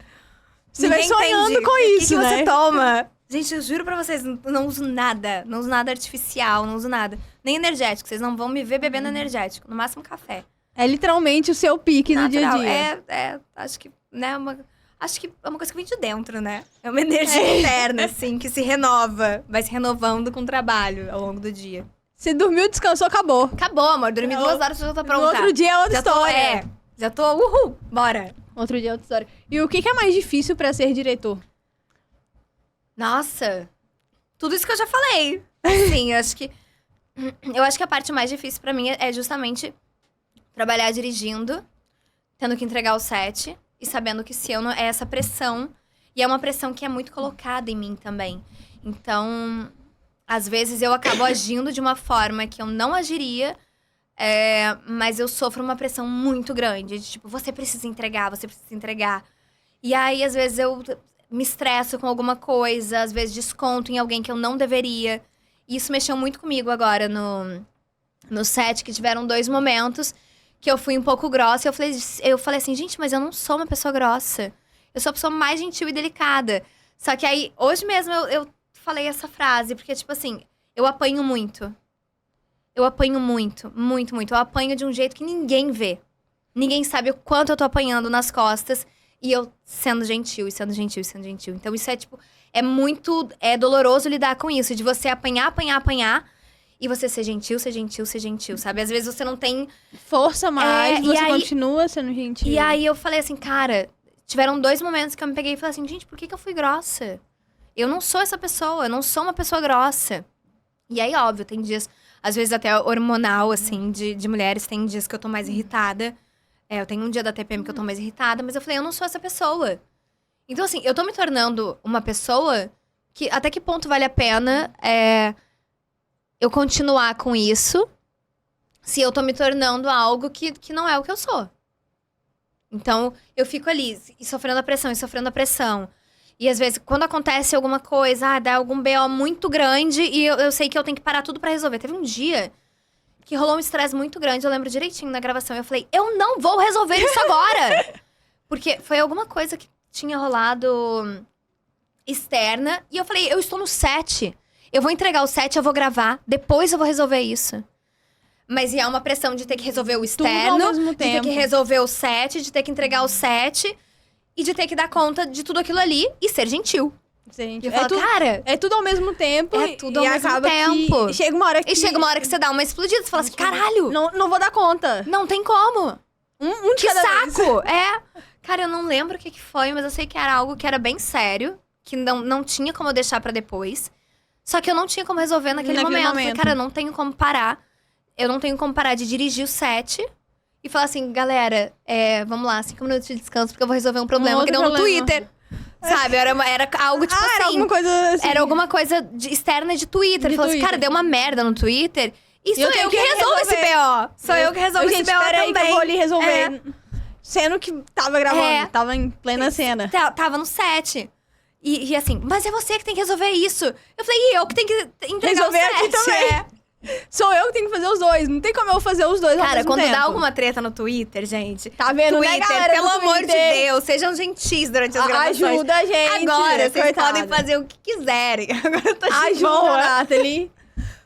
Você vai sonhando com isso, né? O que você toma? Gente, eu juro pra vocês, não uso nada. Não uso nada artificial, não uso nada. Nem energético. Vocês não vão me ver bebendo energético. No máximo café. É literalmente o seu pique no dia a dia. Acho que, né, acho que é uma coisa que vem de dentro, né? É uma energia interna, assim, que se renova. Vai se renovando com o trabalho ao longo do dia. Você dormiu, descansou, acabou. Acabou, amor. Dormi 2 horas, já tô pronta. No outro dia é outra história. Já tô, uhul, bora. Outro dia é outra história. E o que é mais difícil pra ser diretor? Nossa, tudo isso que eu já falei. Sim, eu acho que a parte mais difícil pra mim é justamente trabalhar dirigindo, tendo que entregar o set e sabendo que se eu não... É essa pressão. E é uma pressão que é muito colocada em mim também. Então, às vezes eu acabo agindo de uma forma que eu não agiria, mas eu sofro uma pressão muito grande. De tipo, você precisa entregar. E aí, às vezes, eu me estresso com alguma coisa, às vezes desconto em alguém que eu não deveria. E isso mexeu muito comigo agora no set, que tiveram 2 momentos que eu fui um pouco grossa. Eu falei assim, gente, mas eu não sou uma pessoa grossa. Eu sou a pessoa mais gentil e delicada. Só que aí, hoje mesmo, eu falei essa frase, porque, tipo assim, eu apanho muito. Eu apanho muito, muito, muito. Eu apanho de um jeito que ninguém vê. Ninguém sabe o quanto eu tô apanhando nas costas. E eu sendo gentil, e sendo gentil, e sendo gentil. Então, isso é, tipo... É doloroso lidar com isso. De você apanhar. E você ser gentil, sabe? Às vezes você não tem... força mais, você continua sendo gentil. E aí, eu falei assim, cara... Tiveram 2 momentos que eu me peguei e falei assim... Gente, por que eu fui grossa? Eu não sou essa pessoa. Eu não sou uma pessoa grossa. E aí, óbvio, tem dias... Às vezes até hormonal, assim, de mulheres. Tem dias que eu tô mais irritada. Eu tenho um dia da TPM que eu tô mais irritada. Mas eu falei, eu não sou essa pessoa. Então, assim, eu tô me tornando uma pessoa que... Até que ponto vale a pena eu continuar com isso se eu tô me tornando algo que não é o que eu sou? Então, eu fico ali, sofrendo a pressão. E às vezes, quando acontece alguma coisa, dá algum BO muito grande e eu sei que eu tenho que parar tudo pra resolver. Teve um dia que rolou um estresse muito grande, eu lembro direitinho na gravação. Eu falei, eu não vou resolver isso agora! Porque foi alguma coisa que tinha rolado externa. E eu falei, eu estou no set. Eu vou entregar o set, eu vou gravar. Depois eu vou resolver isso. Mas é uma pressão de ter que resolver o externo. Tudo ao mesmo de tempo. ter que resolver o set, de ter que entregar o set. E de ter que dar conta de tudo aquilo ali e ser gentil. Gente, e eu falo, cara... É tudo ao mesmo tempo. É tudo ao mesmo tempo. Que chega uma hora que... E chega uma hora que você dá uma explodida. Você fala assim, caralho! Não vou dar conta. Não tem como. Um de que cada saco! vez. Cara, eu não lembro o que foi, mas eu sei que era algo que era bem sério. Que não tinha como eu deixar pra depois. Só que eu não tinha como resolver naquele momento. Eu falei, cara, eu não tenho como parar. Eu não tenho como parar de dirigir o set. e falar assim, galera, vamos lá, 5 minutos de descanso, porque eu vou resolver um problema que outro deu no problema. Twitter. Sabe? Era algo tipo assim. Era alguma coisa assim. Era alguma coisa externa de Twitter. De Falou assim, Twitter. cara, deu uma merda no Twitter. E sou eu tenho eu que que resolvo esse BO. Sou eu que resolvo esse gente, BO peraí também. que eu vou ali resolver. É. Sendo que tava gravando, tava em plena cena. Tava no set. E assim, mas é você que tem que resolver isso. Eu falei, e eu que tenho que entregar Resolver o set. aqui também. Sou eu que tenho que fazer os dois. Não tem como eu fazer os dois ao Cara, mesmo quando tempo. dá alguma treta no Twitter, gente. Tá vendo, né, Twitter, galera pelo do amor de Twitter? Deus, sejam gentis durante as gravações. Ajuda a gente. Agora, vocês coitada. podem fazer o que quiserem. Agora eu tô de Ajuda, boa. Nathalie.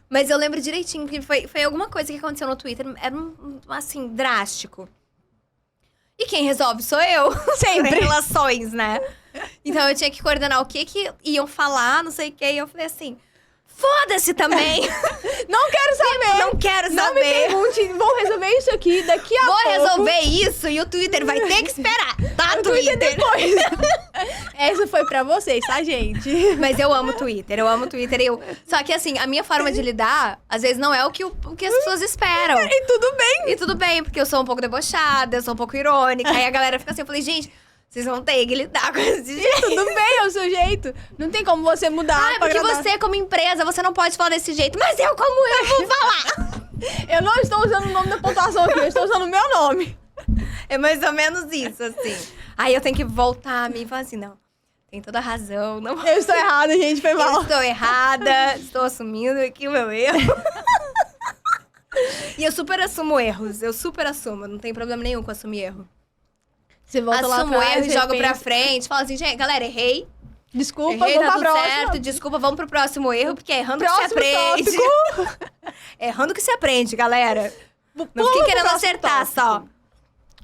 Mas eu lembro direitinho, porque foi alguma coisa que aconteceu no Twitter. Era, assim, drástico. E quem resolve sou eu. Sempre. Relações, né? Então eu tinha que coordenar o que iam falar, não sei o que. E eu falei assim, foda-se também. Não quero saber. Não quero Não me saber. pergunte. Vou resolver isso aqui daqui a Vou pouco. resolver isso e o Twitter vai ter que esperar. Tá, O Twitter Twitter? depois. Essa foi pra vocês, tá, gente? Mas eu amo Twitter, eu amo Twitter. Só que assim, a minha forma de lidar, às vezes não é o que as pessoas esperam. E tudo bem. E tudo bem, porque eu sou um pouco debochada, eu sou um pouco irônica. Aí a galera fica assim, eu falei, gente, vocês vão ter que lidar com esse jeito. Tudo bem, é o seu jeito. Não tem como você mudar Ah, pra porque agradar. você, como empresa, você não pode falar desse jeito. Mas eu, como eu, vou falar. Eu não estou usando o nome da pontuação aqui, eu estou usando o meu nome. É mais ou menos isso, assim. Aí eu tenho que voltar a mim e falar assim, não, tem toda a razão. Não... Eu estou errada, gente, foi Eu mal. estou errada, estou assumindo aqui o meu erro. E eu super assumo erros, eu super assumo, não tem problema nenhum com assumir erro. Você volta lá Assumo atrás, erro e jogo pra repensa. frente, falo assim, gente, galera, errei. Desculpa, Errei, vou tá pra tudo próxima. certo, desculpa, vamos pro próximo erro, porque é errando que se Próximo aprende. tópico. É errando que se aprende, galera. Não Pula fiquem pro querendo próximo acertar tópico. só.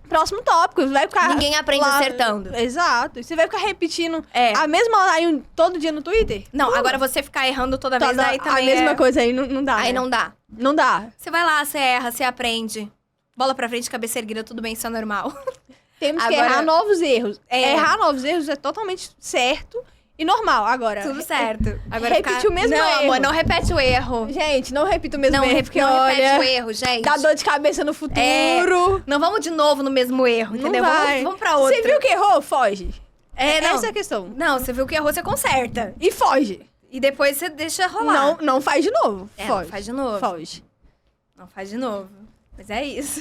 Próximo tópico, vai ficar... Ninguém aprende lá- acertando. Exato. E você vai ficar repetindo É. a mesma line todo dia no Twitter? Não, agora você ficar errando toda vez, Toda- aí também a mesma é... coisa aí não dá, Aí né? não dá. Não dá. Você vai lá, você erra, você aprende. Bola pra frente, cabeça erguida, tudo bem, isso é normal. Temos que Agora- errar novos erros. É. Errar novos erros é totalmente certo e normal. Agora, Tudo certo. Agora repete o mesmo não, erro. amor, não repete o erro. gente, não repita o mesmo Não, erro, porque não repete olha, o erro, gente. dá dor de cabeça no futuro. Não vamos de novo no mesmo erro, Não entendeu? vai. Vamos pra outra. Você viu que errou? Foge. Não. Essa é a questão. Não, você viu que errou, você conserta. E foge. E depois você deixa rolar. Não faz de novo. É, Foge. não faz de novo. Foge. Não faz de novo. Mas é isso.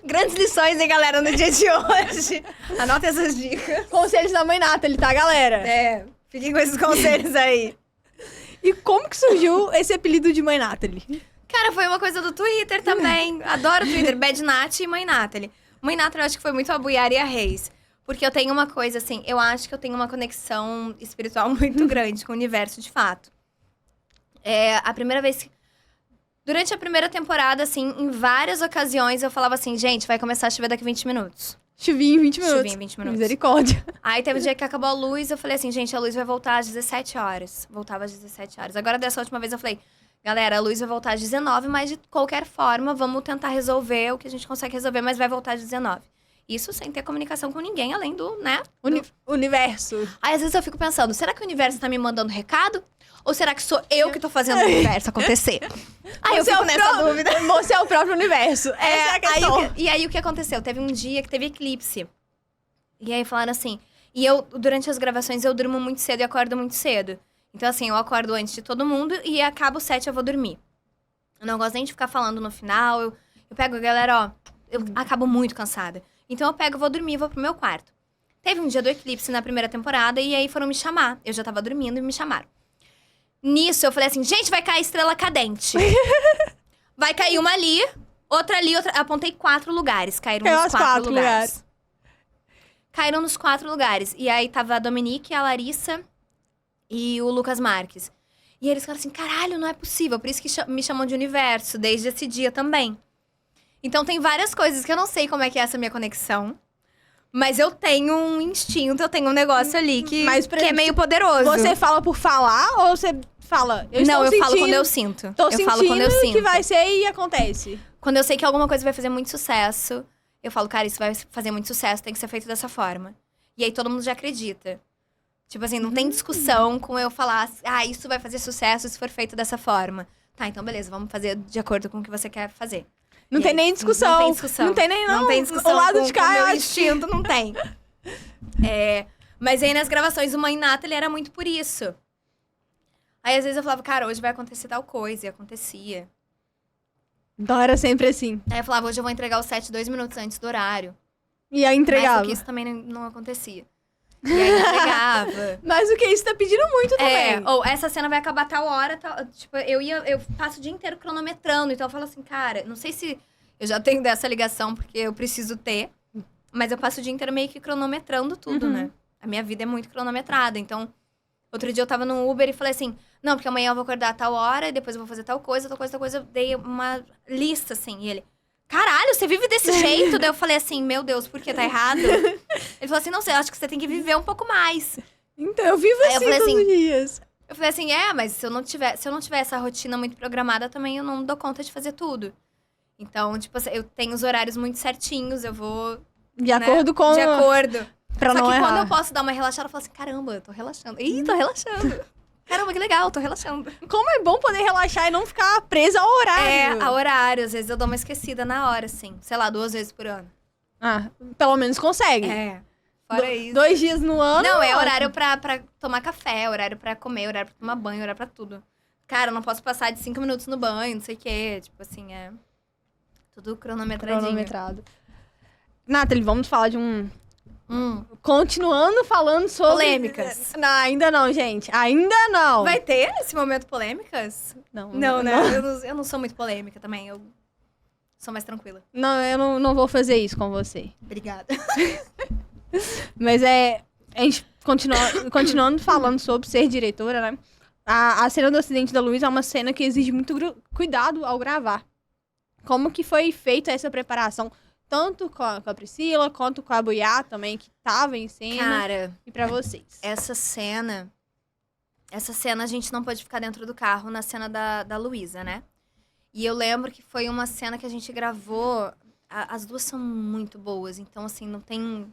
Grandes lições, hein, galera, no dia de hoje. Anota essas dicas. Conselhos da mãe Nathalie, tá, galera? É, fiquem com esses conselhos aí. E como que surgiu esse apelido de mãe Nathalie? Cara, foi uma coisa do Twitter também. Adoro o Twitter. Bad Nat e Mãe Nathalie. Mãe Nathalie, eu acho que foi muito a Buiara e a Reis. Porque eu tenho uma coisa, assim, eu acho que eu tenho uma conexão espiritual muito grande com o universo, de fato. A primeira vez que... Durante a primeira temporada, assim, em várias ocasiões, eu falava assim, gente, vai começar a chover daqui 20 minutos. Chuvinha em 20 minutos. Chuvinha em 20 minutos. Misericórdia. Aí teve um dia que acabou a luz, eu falei assim, gente, a luz vai voltar às 17 horas. Voltava às 17 horas. Agora, dessa última vez, eu falei, galera, a luz vai voltar às 19, mas de qualquer forma, vamos tentar resolver o que a gente consegue resolver, mas vai voltar às 19. Isso sem ter comunicação com ninguém, além do, né? Universo. Aí, às vezes, eu fico pensando, será que o universo tá me mandando recado? Ou será que sou eu que tô fazendo o universo acontecer? Aí eu Você fico é o nessa pró- dúvida. Você é o próprio universo. Essa é a Aí, questão. e aí, o que aconteceu? Teve um dia que teve eclipse. E aí, falaram assim... E eu, durante as gravações, eu durmo muito cedo e acordo muito cedo. Então, assim, eu acordo antes de todo mundo e acaba o 7, eu vou dormir. Eu não gosto nem de ficar falando no final. Eu pego a galera, ó... Eu acabo muito cansada. Então, eu pego, vou dormir e vou pro meu quarto. Teve um dia do eclipse na primeira temporada e aí foram me chamar. Eu já tava dormindo e me chamaram. Nisso, eu falei assim, gente, vai cair estrela cadente. Vai cair uma ali, outra ali, outra... Apontei 4 lugares. Caíram Caiu nos as 4 4 lugares. lugares. Caíram nos 4 lugares. E aí tava a Dominique, a Larissa e o Lucas Marques. E eles falaram assim, caralho, não é possível. Por isso que me chamam de universo, desde esse dia também. Então tem várias coisas que eu não sei como é que é essa minha conexão. Mas eu tenho um instinto, eu tenho um negócio ali que é meio poderoso. Você fala por falar ou você fala... Não, eu falo sentindo- quando eu sinto. Tô Eu sentindo falo quando eu sinto. que vai ser e acontece. Quando eu sei que alguma coisa vai fazer muito sucesso, eu falo, cara, isso vai fazer muito sucesso, tem que ser feito dessa forma. E aí todo mundo já acredita. Tipo assim, não tem discussão com eu falar, isso vai fazer sucesso se for feito dessa forma. Tá, então beleza, vamos fazer de acordo com o que você quer fazer. Não tem nem discussão. Não tem discussão. Não tem nem Não tem discussão. O lado com, de cá, com eu meu acho instinto, não tem. Mas aí nas gravações, o Mãe Nathalie era muito por isso. Aí às vezes eu falava, cara, hoje vai acontecer tal coisa, e acontecia. Então era sempre assim. Aí eu falava, hoje eu vou entregar o set 2 minutos antes do horário. E aí entregava. Mas porque isso também não acontecia. E aí entregava. Mas o que isso tá pedindo muito também. Ou essa cena vai acabar tal hora, tal, tipo, eu passo o dia inteiro cronometrando, então eu falo assim, cara, não sei se eu já tenho dessa ligação, porque eu preciso ter, mas eu passo o dia inteiro meio que cronometrando tudo, né? A minha vida é muito cronometrada, então, outro dia eu tava no Uber e falei assim, não, porque amanhã eu vou acordar a tal hora, e depois eu vou fazer tal coisa, eu dei uma lista, assim, e ele... Caralho, você vive desse jeito? Daí eu falei assim, meu Deus, por que tá errado? Ele falou assim, não sei, eu acho que você tem que viver um pouco mais. Então, eu vivo Aí eu assim falei todos assim, os dias. Eu falei assim, mas se eu não tiver essa rotina muito programada, também eu não dou conta de fazer tudo. Então, tipo assim, eu tenho os horários muito certinhos, eu vou... De acordo com... De acordo. Pra Só não que errar. quando eu posso dar uma relaxada, eu falo assim, caramba, eu tô relaxando. Ih, tô relaxando. Caramba, que legal, tô relaxando. Como é bom poder relaxar e não ficar presa ao horário. A horário. Às vezes eu dou uma esquecida na hora, assim. Sei lá, 2 vezes por ano. Ah, pelo menos consegue. Fora isso. 2 dias no ano. Não, é ótimo. horário pra tomar café, horário pra comer, horário pra tomar banho, horário pra tudo. Cara, eu não posso passar de 5 minutos no banho, não sei o quê. Tipo assim, tudo cronometradinho. Cronometrado. Nathalie, vamos falar de um... Continuando falando sobre... Polêmicas. Não, ainda não, gente. Ainda não. Vai ter esse momento polêmicas? Não, Não, né? Eu não sou muito polêmica também, eu sou mais tranquila. Não, eu não vou fazer isso com você. Obrigada. Mas a gente continuando falando sobre ser diretora, né? A cena do acidente da Luísa é uma cena que exige muito cuidado ao gravar. Como que foi feita essa preparação, tanto com a Priscila, quanto com a Buiá também, que tava em cena. Cara, e pra vocês. essa cena a gente não pôde ficar dentro do carro na cena da Luísa, né? E eu lembro que foi uma cena que a gente gravou, as duas são muito boas, então assim, não tem...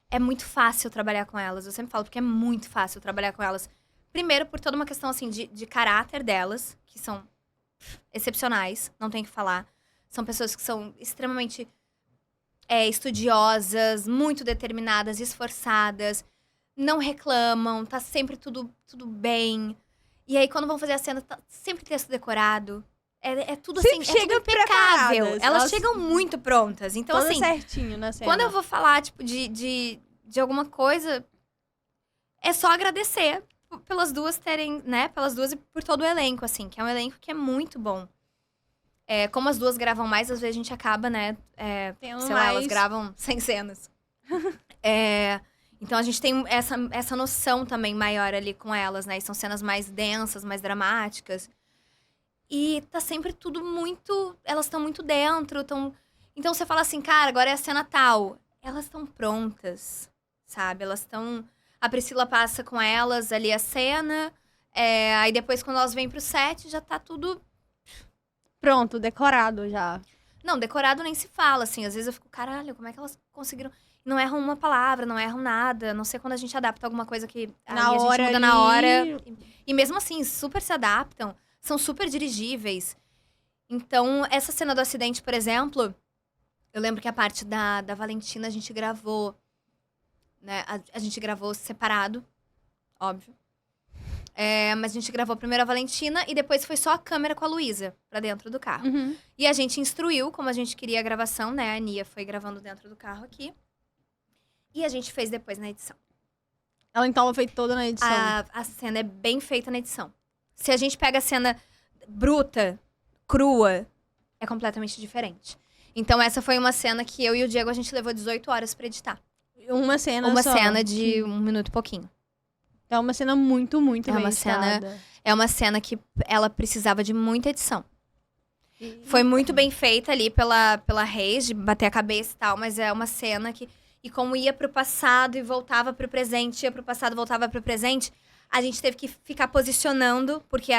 É muito fácil trabalhar com elas, eu sempre falo, porque é muito fácil trabalhar com elas. Primeiro, por toda uma questão, assim, de caráter delas, que são excepcionais, não tem o que falar. São pessoas que são extremamente estudiosas, muito determinadas, esforçadas, não reclamam, tá sempre tudo bem. E aí, quando vão fazer a cena, tá sempre texto decorado. É tudo assim, chega tudo impecável. preparadas. Elas chegam muito prontas. Então, Tudo assim, certinho na cena. quando eu vou falar, tipo, de alguma coisa, é só agradecer pelas duas terem, né? Pelas duas e por todo o elenco, assim. Que é um elenco que é muito bom. Como as duas gravam mais, às vezes a gente acaba, né? Sei lá, elas gravam 100 cenas. Então a gente tem essa noção também maior ali com elas, né? E são cenas mais densas, mais dramáticas. E tá sempre tudo muito... Elas estão muito dentro, Então você fala assim, cara, agora é a cena tal. Elas estão prontas, sabe? Elas estão... A Priscila passa com elas ali a cena. Aí depois, quando elas vêm pro set, já tá tudo... Pronto, decorado já. Não, decorado nem se fala, assim. Às vezes eu fico, caralho, como é que elas conseguiram... Não erram uma palavra, não erram nada. Não sei quando a gente adapta alguma coisa que a gente muda na hora. E mesmo assim, super se adaptam. São super dirigíveis. Então, essa cena do acidente, por exemplo... Eu lembro que a parte da Valentina a gente gravou... Né? A gente gravou separado, óbvio. Mas a gente gravou primeiro a Valentina e depois foi só a câmera com a Luísa pra dentro do carro. Uhum. E a gente instruiu como a gente queria a gravação, né? A Nia foi gravando dentro do carro aqui. E a gente fez depois na edição. Ela fez toda na edição. A cena é bem feita na edição. Se a gente pega a cena bruta, crua, é completamente diferente. Então essa foi uma cena que eu e o Diego, a gente levou 18 horas pra editar. Uma cena Uma só. cena de 1 minuto e pouquinho. É uma cena muito, muito bem editada. É uma cena que ela precisava de muita edição. Foi muito bem feita ali pela Reis, de bater a cabeça e tal, mas é uma cena que... E como ia pro passado e voltava pro presente, ia pro passado e voltava pro presente, a gente teve que ficar posicionando, porque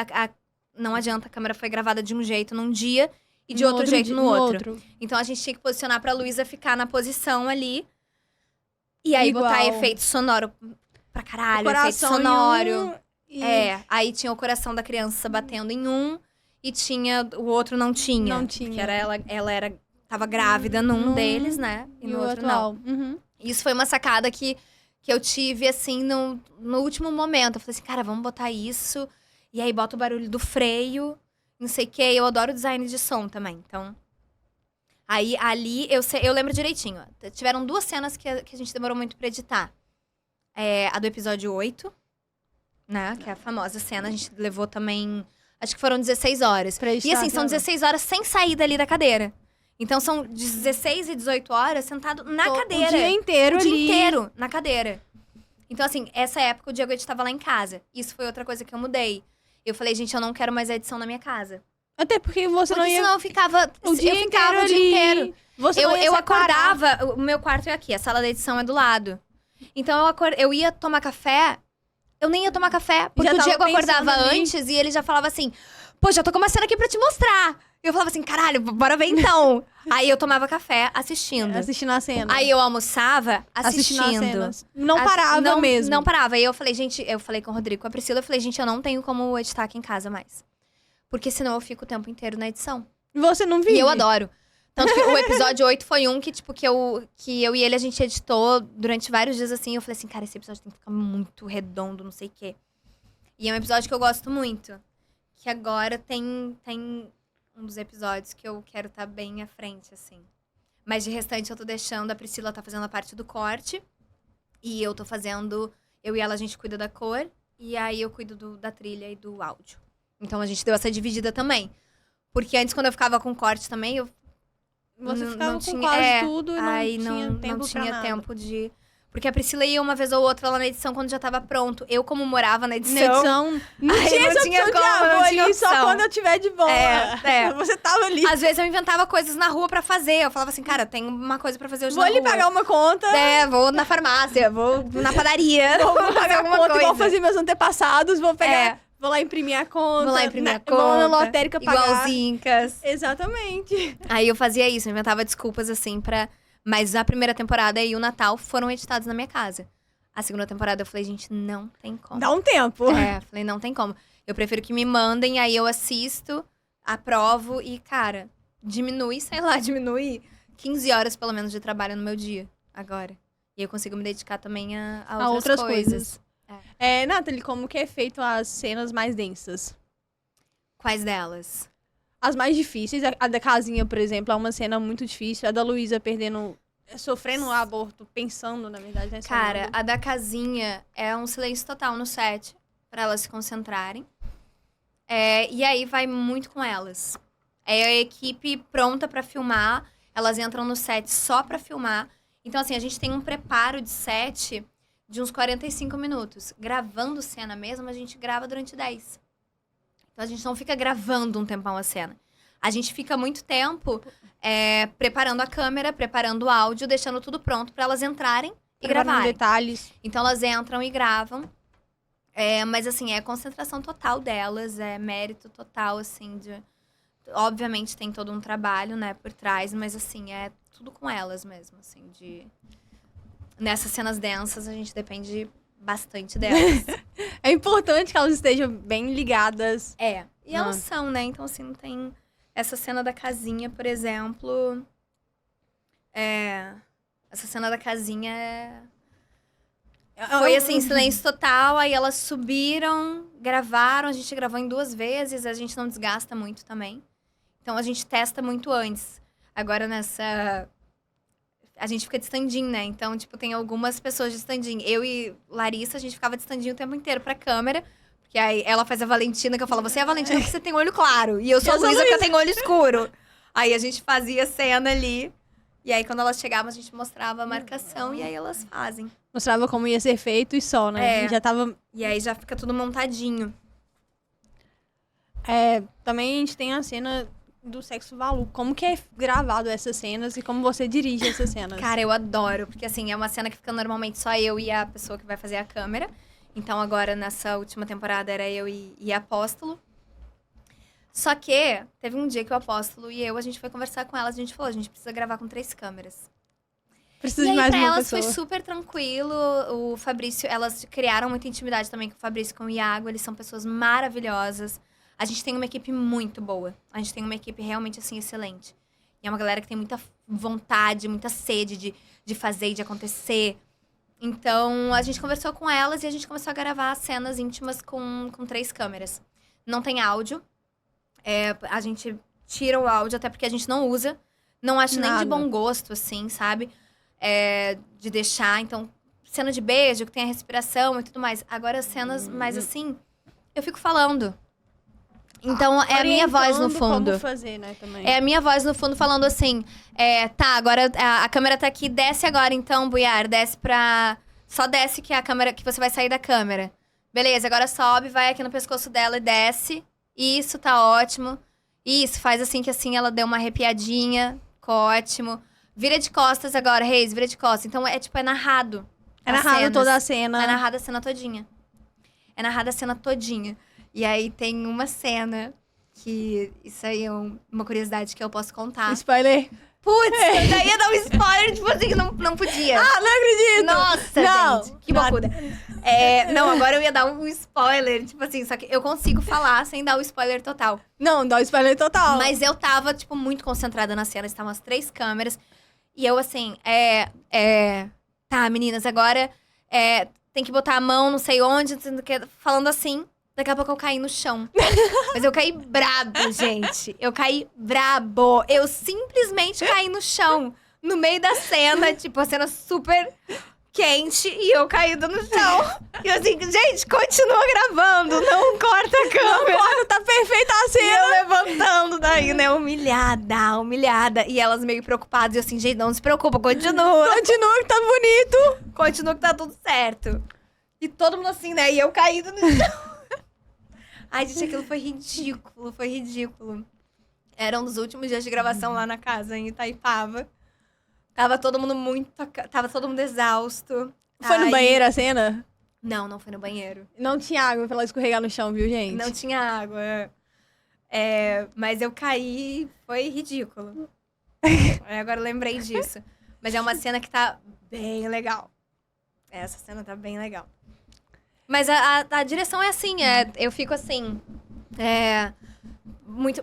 não adianta, a câmera foi gravada de um jeito num dia e de outro jeito no outro. Então a gente tinha que posicionar pra Luísa ficar na posição ali. E aí botar efeito sonoro pra caralho, efeito sonoro. Aí tinha o coração da criança batendo em um. e o outro não tinha. Não tinha. Que era ela tava grávida num deles, né? E no outro não. Uhum. Isso foi uma sacada que eu tive, assim, no último momento. Eu falei assim, cara, vamos botar isso. E aí bota o barulho do freio, não sei o quê. Eu adoro design de som também, então... Aí, ali, eu lembro direitinho. Tiveram 2 cenas que a gente demorou muito pra editar. A do episódio 8, né? Que é a famosa cena. A gente levou também... Acho que foram 16 horas. E assim, são 16 horas sem sair dali da cadeira. Então, são 16 e 18 horas sentado na cadeira. O dia inteiro o ali. O dia inteiro na cadeira. Então, assim, essa época o Diego editava lá em casa. Isso foi outra coisa que eu mudei. Eu falei, gente, eu não quero mais a edição na minha casa. Até porque você não ia... senão eu ficava o dia inteiro o dia inteiro. Você não ia Eu separar. acordava, o meu quarto é aqui, a sala da edição é do lado. Então eu ia tomar café, eu nem ia tomar café, porque o Diego acordava antes e ele já falava assim, pô, já tô com uma cena aqui pra te mostrar. Eu falava assim, caralho, bora ver então. Aí eu tomava café assistindo. Assistindo a cena. Aí eu almoçava assistindo. As cenas. Não parava mesmo. Não parava. Aí eu falei, gente, eu falei com o Rodrigo, com a Priscila, eu falei, gente, eu não tenho como editar aqui em casa mais. Porque senão eu fico o tempo inteiro na edição. Você não vive. E eu adoro. Tanto que o episódio 8 foi um que, tipo, que eu e ele, a gente editou durante vários dias, assim. Eu falei assim, cara, esse episódio tem que ficar muito redondo, não sei o quê. E é um episódio que eu gosto muito. Que agora tem um dos episódios que eu quero estar bem à frente, assim. Mas de restante eu tô deixando, a Priscila tá fazendo a parte do corte. E eu tô fazendo, eu e ela, a gente cuida da cor. E aí eu cuido da trilha e do áudio. Então a gente deu essa dividida também. Porque antes, quando eu ficava com corte também, Você ficava não com tinha, quase tudo e aí não tinha tempo de... Porque a Priscila ia uma vez ou outra lá na edição quando já tava pronto. Eu, como morava na edição... Não aí tinha essa opção não tinha ali, opção. só quando eu tiver de boa. Você tava ali. Às vezes eu inventava coisas na rua pra fazer. Eu falava assim, cara, tem uma coisa pra fazer hoje Vou na ali rua. pagar uma conta. Vou na farmácia, vou na padaria. Vou pagar alguma conta coisa. igual fazer meus antepassados. Vou pegar... Vou lá imprimir a conta. Vou lá imprimir a conta. Vou na lotérica pagar. Igual os incas. Exatamente. Aí eu fazia isso, eu inventava desculpas assim pra... Mas a primeira temporada e o Natal foram editados na minha casa. A segunda temporada eu falei, gente, não tem como. Dá um tempo. Falei, não tem como. Eu prefiro que me mandem, aí eu assisto, aprovo e, cara, diminui 15 horas pelo menos de trabalho no meu dia, agora. E eu consigo me dedicar também a outras coisas. Nathalie, como que é feito as cenas mais densas? Quais delas? As mais difíceis. A da casinha, por exemplo, é uma cena muito difícil. A da Luísa sofrendo um aborto, pensando, na verdade, né? Cara, a da casinha é um silêncio total no set, pra elas se concentrarem. E aí vai muito com elas. É a equipe pronta pra filmar, elas entram no set só pra filmar. Então, assim, a gente tem um preparo de set de uns 45 minutos. Gravando cena mesmo, a gente grava durante 10. Então, a gente não fica gravando um tempão a cena. A gente fica muito tempo preparando a câmera, preparando o áudio, deixando tudo pronto pra elas entrarem e gravarem. Detalhes. Então, elas entram e gravam. Mas, assim, é concentração total delas, é mérito total, assim, obviamente tem todo um trabalho, né, por trás, mas, assim, é tudo com elas mesmo, assim, Nessas cenas densas, a gente depende bastante delas. É importante que elas estejam bem ligadas. E elas são, né, então, assim, não tem... Essa cena da casinha, por exemplo... Essa cena da casinha foi, assim, silêncio total. Aí elas subiram, gravaram. A gente gravou em 2 vezes. A gente não desgasta muito também. Então, a gente testa muito antes. Agora, a gente fica de stand-in, né? Então, tipo, tem algumas pessoas de stand-in. Eu e Larissa, a gente ficava de stand-in o tempo inteiro pra câmera. Porque aí ela faz a Valentina, que eu falo, você é a Valentina porque você tem olho claro. E eu sou a Luísa porque eu tenho olho escuro. Aí a gente fazia cena ali. E aí, quando elas chegavam, a gente mostrava a marcação. E aí, elas fazem. Mostrava como ia ser feito e só, né? E já tava... E aí, já fica tudo montadinho. Também a gente tem a cena do sexo valu. Como que é gravado essas cenas e como você dirige essas cenas? Cara, eu adoro. Porque, assim, é uma cena que fica normalmente só eu e a pessoa que vai fazer a câmera. Então, agora, nessa última temporada, era eu e Apóstolo. Só que, teve um dia que o Apóstolo e a gente foi conversar com elas. A gente falou, a gente precisa gravar com 3 câmeras. Precisa de mais uma uma elas pessoa. foi super tranquilo. O Fabrício, elas criaram muita intimidade também com o Fabrício e com o Iago. Eles são pessoas maravilhosas. A gente tem uma equipe muito boa. A gente tem uma equipe realmente, assim, excelente. E é uma galera que tem muita vontade, muita sede de fazer e de acontecer. Então, a gente conversou com elas e a gente começou a gravar cenas íntimas com 3 câmeras. Não tem áudio. A gente tira o áudio, até porque a gente não usa. Não acho nem de bom gosto, assim, sabe? De deixar. Então, cena de beijo, que tem a respiração e tudo mais. Agora, cenas mais assim, eu fico falando. Então, é a minha voz no fundo. Como fazer, né, também. É a minha voz no fundo falando assim, tá, agora a câmera tá aqui, desce agora então, Buiar, desce pra... Só desce que a câmera, que você vai sair da câmera. Beleza, agora sobe, vai aqui no pescoço dela e desce. Isso, tá ótimo. Isso, faz assim que assim ela deu uma arrepiadinha, ficou ótimo. Vira de costas agora, Reis, vira de costas. Então, é narrado. É narrado toda a cena. É narrada a cena todinha. É narrada a cena todinha. E aí tem uma cena que... Isso aí é uma curiosidade que eu posso contar. Spoiler. Putz, eu já ia dar um spoiler, tipo assim, que não podia. Ah, não acredito! Nossa, não, gente, que loucura. Não, agora eu ia dar um spoiler, tipo assim, só que eu consigo falar sem dar o spoiler total. Não, dá o spoiler total. Mas eu tava, tipo, muito concentrada na cena, estavam as 3 câmeras. E eu, assim, tá, meninas, agora tem que botar a mão não sei onde, falando assim. Daqui a pouco eu caí no chão. Mas eu caí brabo, gente. Eu caí brabo. Eu simplesmente caí no chão. No meio da cena, tipo, a cena super quente. E eu caída no chão. E eu assim, gente, continua gravando. Não corta a câmera. Não corta, tá perfeita a cena. E eu levantando daí, né? Humilhada. E elas meio preocupadas. E eu assim, gente, não se preocupa, continua. Continua que tá bonito. Continua que tá tudo certo. E todo mundo assim, né? E eu caído no chão. Ai, gente, aquilo foi ridículo. Era um dos últimos dias de gravação lá na casa, em Itaipava. Tava todo mundo exausto. Foi no banheiro a cena? Não foi no banheiro. Não tinha água pra ela escorregar no chão, viu, gente? Não tinha água. Mas eu caí, foi ridículo. Agora eu lembrei disso. Mas é uma cena que tá bem legal. Essa cena tá bem legal. Mas a direção é assim, eu fico assim...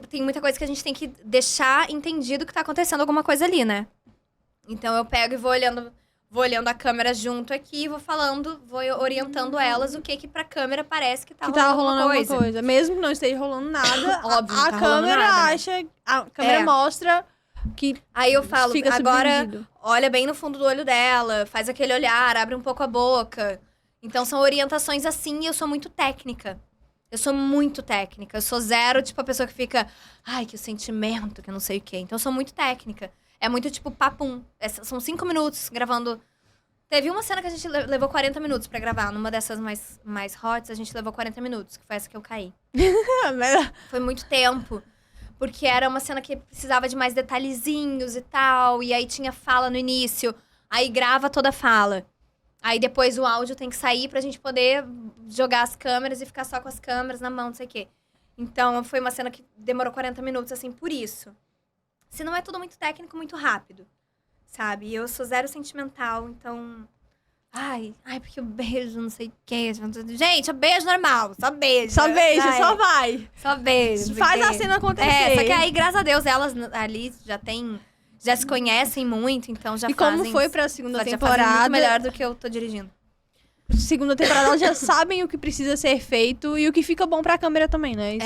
tem muita coisa que a gente tem que deixar entendido que tá acontecendo alguma coisa ali, né? Então eu pego e vou olhando a câmera junto aqui, vou falando, vou orientando elas o que pra câmera parece que tá rolando alguma coisa. Mesmo que não esteja rolando nada, Óbvio, a tá câmera nada, acha... Né? A câmera mostra que aí eu falo, fica agora olha bem no fundo do olho dela, faz aquele olhar, abre um pouco a boca... Então, são orientações assim e eu sou muito técnica. Eu sou zero, tipo, a pessoa que fica... Ai, que o sentimento, que eu não sei o quê. Então, eu sou muito técnica. É muito, tipo, papum. São 5 minutos gravando... Teve uma cena que a gente levou 40 minutos pra gravar. Numa dessas mais hots, a gente levou 40 minutos. Que foi essa que eu caí. Foi muito tempo. Porque era uma cena que precisava de mais detalhezinhos e tal. E aí, tinha fala no início. Aí, grava toda a fala. Aí depois o áudio tem que sair pra gente poder jogar as câmeras e ficar só com as câmeras na mão, não sei o quê. Então, foi uma cena que demorou 40 minutos, assim, por isso. Se não é tudo muito técnico, muito rápido, sabe? E eu sou zero sentimental, então... Ai, porque o beijo, não sei o quê. Gente, é beijo normal, só beijo. Só beijo, só vai. Só beijo. Faz a cena acontecer. Só que aí, graças a Deus, elas ali já se conhecem muito, então já fazem... E como foi pra segunda temporada? Já muito melhor do que eu tô dirigindo. Segunda temporada, elas já sabem o que precisa ser feito e o que fica bom pra câmera também, né?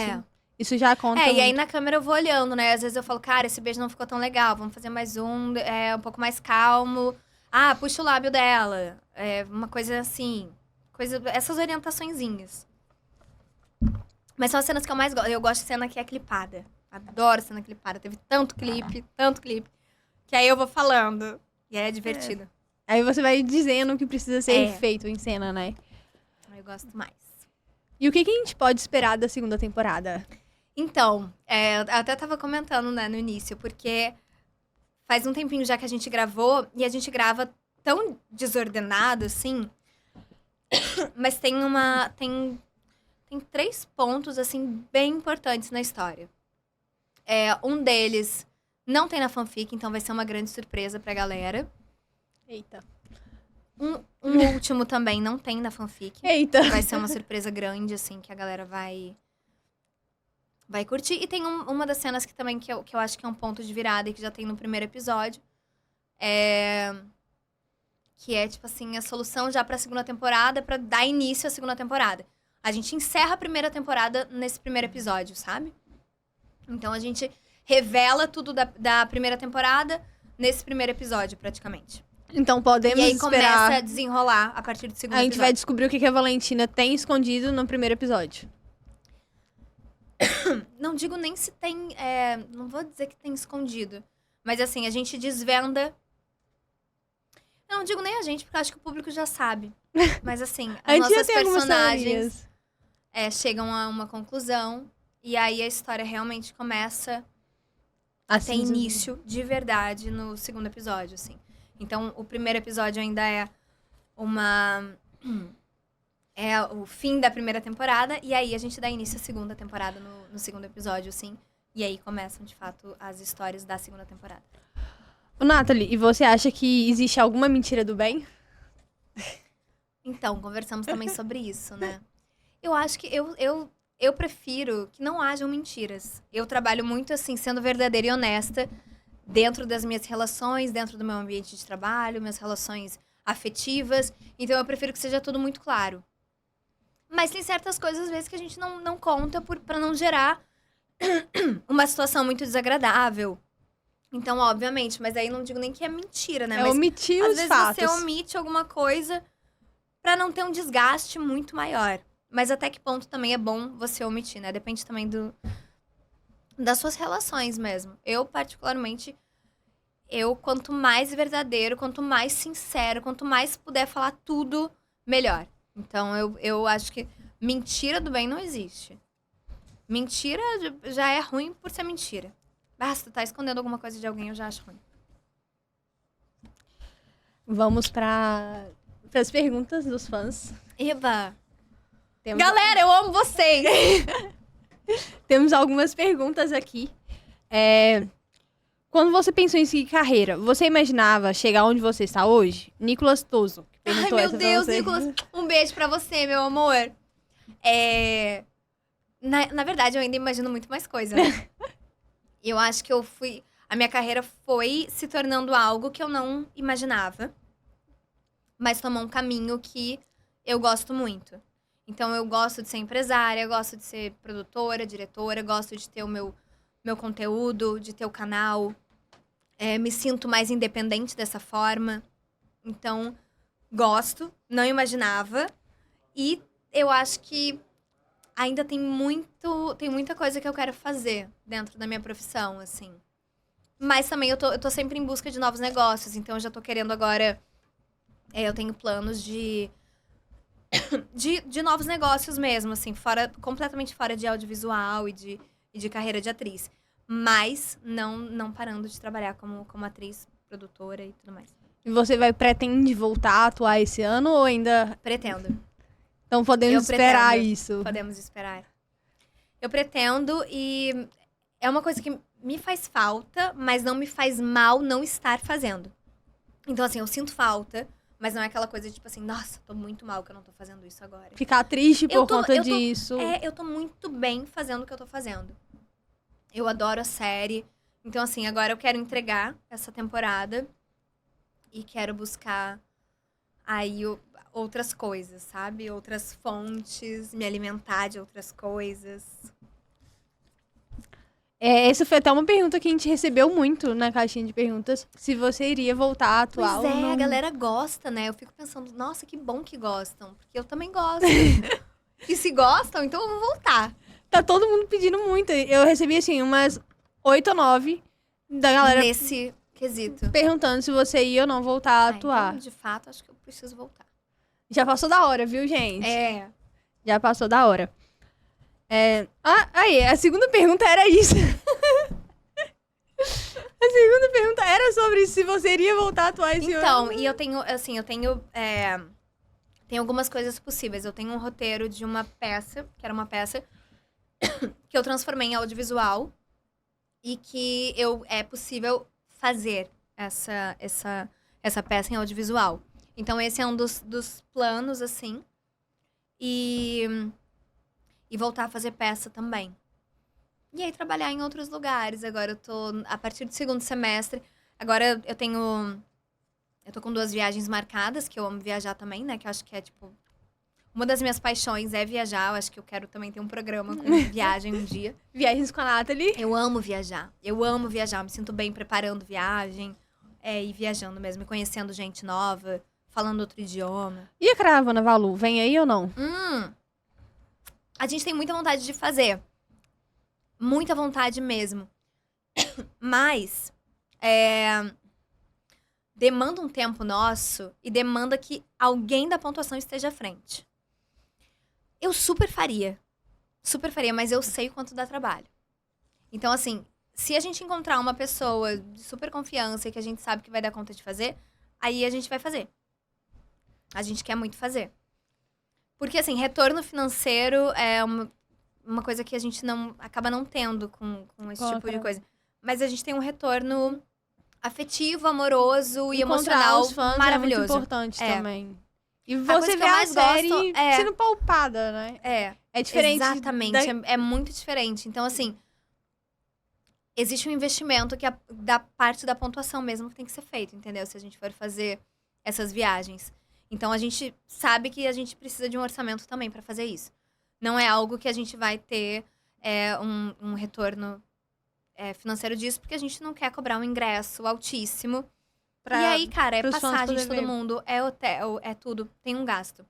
Isso já conta muito. E aí na câmera eu vou olhando, né? Às vezes eu falo, cara, esse beijo não ficou tão legal, vamos fazer mais um pouco mais calmo. Ah, puxa o lábio dela. Uma coisa assim, essas orientaçõezinhas. Mas são as cenas que eu mais gosto. Eu gosto de cena que é clipada. Adoro cena clipada. Teve tanto clipe. Que aí eu vou falando. E aí é divertido. Aí você vai dizendo o que precisa ser feito em cena, né? Eu gosto mais. E o que a gente pode esperar da segunda temporada? Então, eu até tava comentando, né, no início, porque faz um tempinho já que a gente gravou, e a gente grava tão desordenado, assim. Mas tem 3 pontos, assim, bem importantes na história. Um deles não tem na fanfic, então vai ser uma grande surpresa pra galera. Eita. Um último também não tem na fanfic. Eita. Vai ser uma surpresa grande, assim, que a galera vai vai curtir. E tem uma das cenas que também que eu acho que é um ponto de virada e que já tem no primeiro episódio. Que é, tipo assim, a solução já pra segunda temporada, pra dar início à segunda temporada. A gente encerra a primeira temporada nesse primeiro episódio, sabe? Então a gente revela tudo da primeira temporada nesse primeiro episódio, praticamente. Então podemos e aí esperar... começa a desenrolar a partir do segundo A gente episódio. vai descobrir o que a Valentina tem escondido no primeiro episódio. Não digo nem se tem... não vou dizer que tem escondido. Mas assim, a gente desvenda... Eu não digo nem a gente, porque eu acho que o público já sabe. Mas assim, A as gente já nossas tem algumas personagens teorias. chegam a uma conclusão. E aí a história realmente começa a ter Assim, início de verdade no segundo episódio, assim. Então, o primeiro episódio ainda é o fim da primeira temporada. E aí a gente dá início à segunda temporada no segundo episódio, assim. E aí começam, de fato, as histórias da segunda temporada. Ô, Nathalie, e você acha que existe alguma mentira do bem? Então, conversamos também sobre isso, né? Eu acho que eu prefiro que não hajam mentiras. Eu trabalho muito, assim, sendo verdadeira e honesta dentro das minhas relações, dentro do meu ambiente de trabalho, minhas relações afetivas. Então, eu prefiro que seja tudo muito claro. Mas tem certas coisas, às vezes, que a gente não conta pra não gerar uma situação muito desagradável. Então, obviamente, mas aí não digo nem que é mentira, né? Mas omitir às os vezes fatos. você omite alguma coisa pra não ter um desgaste muito maior. Mas até que ponto também é bom você omitir, né? Depende também das suas relações mesmo. Eu, particularmente, quanto mais verdadeiro, quanto mais sincero, quanto mais puder falar tudo, melhor. Então, eu acho que mentira do bem não existe. Mentira já é ruim por ser mentira. Basta, tá escondendo alguma coisa de alguém, eu já acho ruim. Vamos para as perguntas dos fãs. Eba! Temos, Galera, eu amo vocês! temos algumas perguntas aqui. Quando você pensou em seguir carreira, você imaginava chegar onde você está hoje? Nicolas Toso, que Ai, perguntou meu essa Deus, pra você. Nicolas, um beijo pra você, meu amor. Na verdade, eu ainda imagino muito mais coisa, né? Eu acho que a minha carreira foi se tornando algo que eu não imaginava, mas tomou um caminho que eu gosto muito. Então, eu gosto de ser empresária, eu gosto de ser produtora, diretora, gosto de ter o meu conteúdo, de ter o canal. Me sinto mais independente dessa forma. Então, gosto, não imaginava. E eu acho que ainda tem muita coisa que eu quero fazer dentro da minha profissão, assim. Mas também eu tô sempre em busca de novos negócios. Então, eu já tô querendo agora... eu tenho planos de novos negócios mesmo, assim. Completamente fora de audiovisual e de carreira de atriz. Mas não parando de trabalhar como atriz, produtora e tudo mais. E você pretende voltar a atuar esse ano ou ainda... Pretendo. Então podemos esperar pretendo. isso. Podemos esperar. Eu pretendo e é uma coisa que me faz falta, mas não me faz mal não estar fazendo. Então, assim, eu sinto falta, mas não é aquela coisa de, tipo assim, nossa, tô muito mal que eu não tô fazendo isso agora. Ficar triste por conta disso. Eu tô muito bem fazendo o que eu tô fazendo. Eu adoro a série. Então, assim, agora eu quero entregar essa temporada e quero buscar aí outras coisas, sabe? Outras fontes, me alimentar de outras coisas. Essa foi até uma pergunta que a gente recebeu muito na caixinha de perguntas. Se você iria voltar a atuar Pois ou não. a galera gosta, né? Eu fico pensando, nossa, que bom que gostam. Porque eu também gosto. E se gostam, então eu vou voltar. Tá todo mundo pedindo muito. Eu recebi, assim, umas 8 ou 9 da galera Nesse quesito. perguntando se você ia ou não voltar a atuar. Então, de fato, acho que eu preciso voltar. Já passou da hora, viu, gente? Já passou da hora. Aí, a segunda pergunta era isso. A segunda pergunta era sobre se você iria voltar a atuar esse ano. Então, e eu tenho, assim, tem algumas coisas possíveis. Eu tenho um roteiro de uma peça, que era uma peça que eu transformei em audiovisual e que é possível fazer essa peça em audiovisual. Então, esse é um dos planos, assim. E voltar a fazer peça também. E aí trabalhar em outros lugares. Agora eu tô, a partir do segundo semestre, agora eu tô com 2 viagens marcadas, que eu amo viajar também, né? Que eu acho que é, tipo, uma das minhas paixões é viajar. Eu acho que eu quero também ter um programa com viagem um dia. Viagens com a Nathalie. Eu amo viajar. Eu me sinto bem preparando viagem, e viajando mesmo, e conhecendo gente nova, falando outro idioma. E a caravana Valu, vem aí ou não? A gente tem muita vontade de fazer. Muita vontade mesmo. Mas, demanda um tempo nosso e demanda que alguém da pontuação esteja à frente. Eu super faria, mas eu sei o quanto dá trabalho. Então, assim, se a gente encontrar uma pessoa de super confiança e que a gente sabe que vai dar conta de fazer, aí a gente vai fazer. A gente quer muito fazer. Porque, assim, retorno financeiro é uma coisa que a gente acaba não tendo com esse tipo de coisa. Mas a gente tem um retorno afetivo, amoroso e emocional os fãs maravilhoso. É muito importante também. E A coisa você que vê eu a mais série gosto sendo palpada, né? É diferente. Exatamente. É muito diferente. Então, assim, existe um investimento que da parte da pontuação mesmo que tem que ser feito, entendeu? Se a gente for fazer essas viagens. Então, a gente sabe que a gente precisa de um orçamento também para fazer isso. Não é algo que a gente vai ter um retorno financeiro disso, porque a gente não quer cobrar um ingresso altíssimo. E aí, cara, é passagem de todo mundo, é hotel, é tudo. Tem um gasto.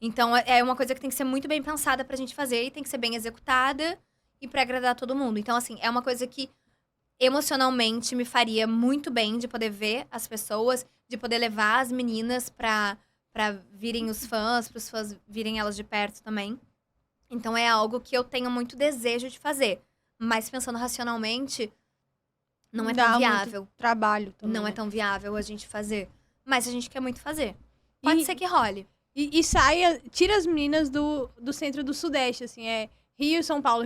Então, é uma coisa que tem que ser muito bem pensada pra gente fazer e tem que ser bem executada e pra agradar todo mundo. Então, assim, é uma coisa que emocionalmente me faria muito bem de poder ver as pessoas, de poder levar as meninas pra virem os fãs, pros fãs virem elas de perto também. Então, é algo que eu tenho muito desejo de fazer. Mas pensando racionalmente, não é tão viável. Muito trabalho também. Não é tão viável a gente fazer. Mas a gente quer muito fazer. Pode ser que role. E tira as meninas do centro do Sudeste, assim, Rio, São Paulo,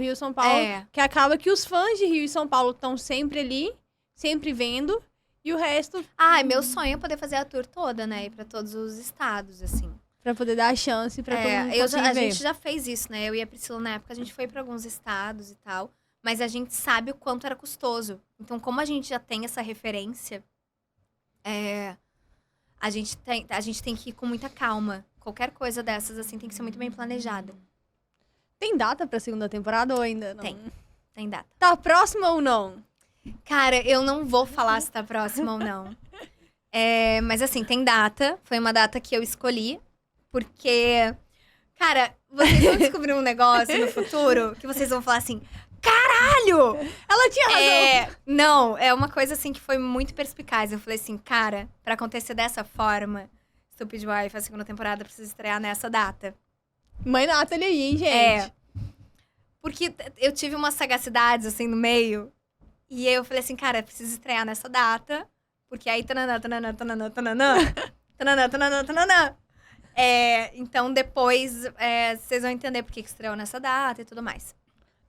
que acaba que os fãs de Rio e São Paulo estão sempre ali, sempre vendo, e o resto... Meu sonho é poder fazer a tour toda, né? Ir pra todos os estados, assim. Pra poder dar a chance pra todo mundo conseguir A ver. gente já fez isso, né? Eu e a Priscila, na época, a gente foi pra alguns estados e tal, mas a gente sabe o quanto era custoso. Então, como a gente já tem essa referência, a gente tem que ir com muita calma. Qualquer coisa dessas, assim, tem que ser muito bem planejada. Tem data pra segunda temporada ou ainda não? Tem data. Tá próxima ou não? Cara, eu não vou falar se tá próxima ou não. Mas assim, tem data. Foi uma data que eu escolhi. Porque, cara, vocês vão descobrir um negócio no futuro que vocês vão falar assim, caralho! Ela tinha razão! Não, é uma coisa assim que foi muito perspicaz. Eu falei assim, cara, pra acontecer dessa forma, Stupid Wife, a segunda temporada, precisa estrear nessa data. Mãe Nathalie aí, hein, gente? Porque eu tive umas sagacidades, assim, no meio. E aí eu falei assim, cara, precisa estrear nessa data. Porque aí, tananã, tananã, tananã, tananã, tananã, tananã, tananã. Então, depois, vocês vão entender por que estreou nessa data e tudo mais.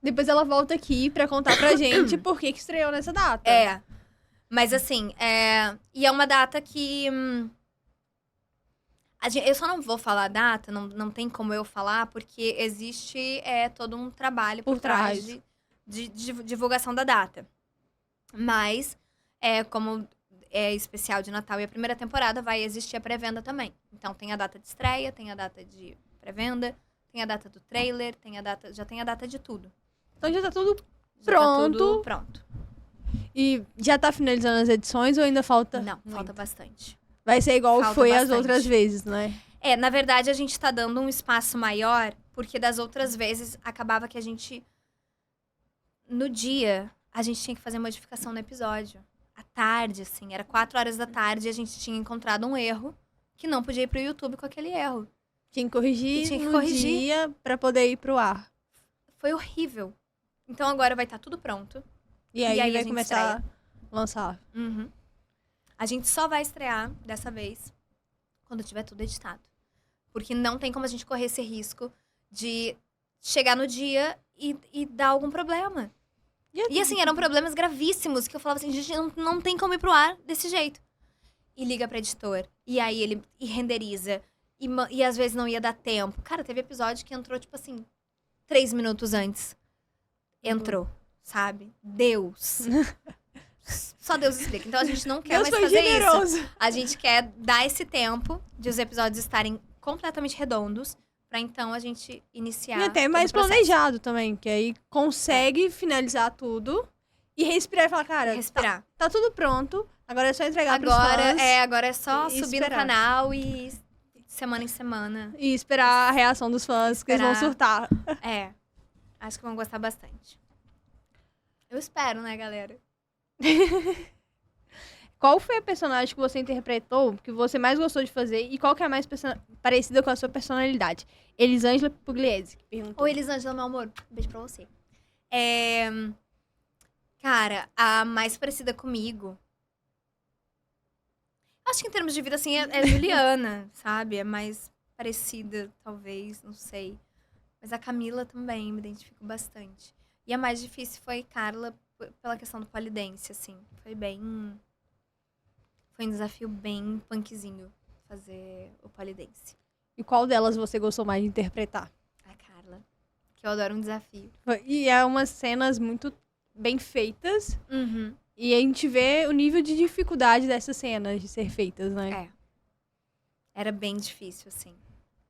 Depois ela volta aqui pra contar pra gente por que estreou nessa data. Mas, assim, e é uma data que... eu só não vou falar a data, não tem como eu falar, porque existe todo um trabalho por trás de divulgação da data. Mas, como é especial de Natal e a primeira temporada, vai existir a pré-venda também. Então, tem a data de estreia, tem a data de pré-venda, tem a data do trailer, já tem a data de tudo. Então já tá tudo pronto. Tá tudo pronto. E já tá finalizando as edições ou ainda falta? Não, muito? falta bastante. Vai ser igual Falta foi bastante. as outras vezes, né? Na verdade, a gente tá dando um espaço maior, porque das outras vezes acabava que a gente... No dia, a gente tinha que fazer modificação no episódio. À tarde, assim, era 4 horas da tarde e a gente tinha encontrado um erro que não podia ir pro YouTube com aquele erro. Tinha que corrigir no dia pra poder ir pro ar. Foi horrível. Então agora vai estar tudo pronto. E aí vai começar a lançar. Uhum. A gente só vai estrear, dessa vez, quando tiver tudo editado. Porque não tem como a gente correr esse risco de chegar no dia e dar algum problema. E assim, eram problemas gravíssimos, que eu falava assim, gente, não tem como ir pro ar desse jeito. E liga pra editor. E aí ele renderiza. E às vezes não ia dar tempo. Cara, teve episódio que entrou, tipo assim, 3 minutos antes. entrou, sabe? Deus. Só Deus explica. Então a gente não quer Deus mais foi fazer generoso. isso. A gente quer dar esse tempo de os episódios estarem completamente redondos pra então a gente iniciar. E até todo mais o processo. planejado também, que aí consegue finalizar tudo e respirar e falar, cara, Respirar. tá tudo pronto, agora é só entregar pros Agora fãs agora é só e subir no esperar. canal e semana em semana. e esperar a reação dos fãs, que eles vão Esperar. surtar. É. Acho que vão gostar bastante. Eu espero, né, galera? Qual foi a personagem que você interpretou, que você mais gostou de fazer, e qual que é a mais parecida com a sua personalidade? Elisângela Pugliese, que perguntou. Oi, Elisângela, meu amor. Um beijo pra você. Cara, a mais parecida comigo. Acho que em termos de vida, assim, é Juliana, sabe? É mais parecida, talvez, não sei. Mas a Camila também me identifico bastante. E a mais difícil foi Carla, pela questão do polidense, assim. Foi um desafio bem punkzinho fazer o polidense. E qual delas você gostou mais de interpretar? A Carla, que eu adoro um desafio. E é umas cenas muito bem feitas, Uhum. e a gente vê o nível de dificuldade dessas cenas de ser feitas, né? É. Era bem difícil, assim.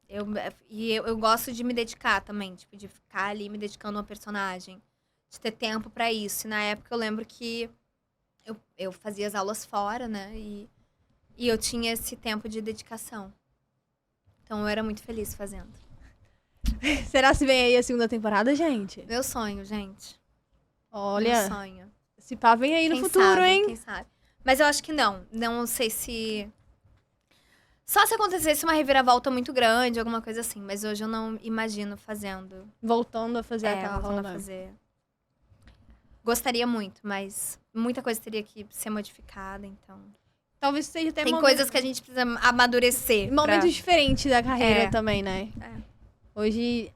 Eu gosto de me dedicar também, tipo, de ficar ali me dedicando a uma personagem. De ter tempo pra isso. E na época eu lembro que eu fazia as aulas fora, né? E eu tinha esse tempo de dedicação. Então eu era muito feliz fazendo. Será se vem aí a segunda temporada, gente? Meu sonho, gente. Olha, Meu sonho. se pá, vem aí no Quem futuro, sabe, hein? Quem sabe. Mas eu acho que não. Não sei se... Só se acontecesse uma reviravolta muito grande, alguma coisa assim. Mas hoje eu não imagino fazendo. Voltando a fazer aquela Voltando rola. a fazer. Gostaria muito, mas muita coisa teria que ser modificada, então... Talvez seja até Tem coisas que a gente precisa amadurecer. momentos diferentes da carreira É. também, né? É. Hoje,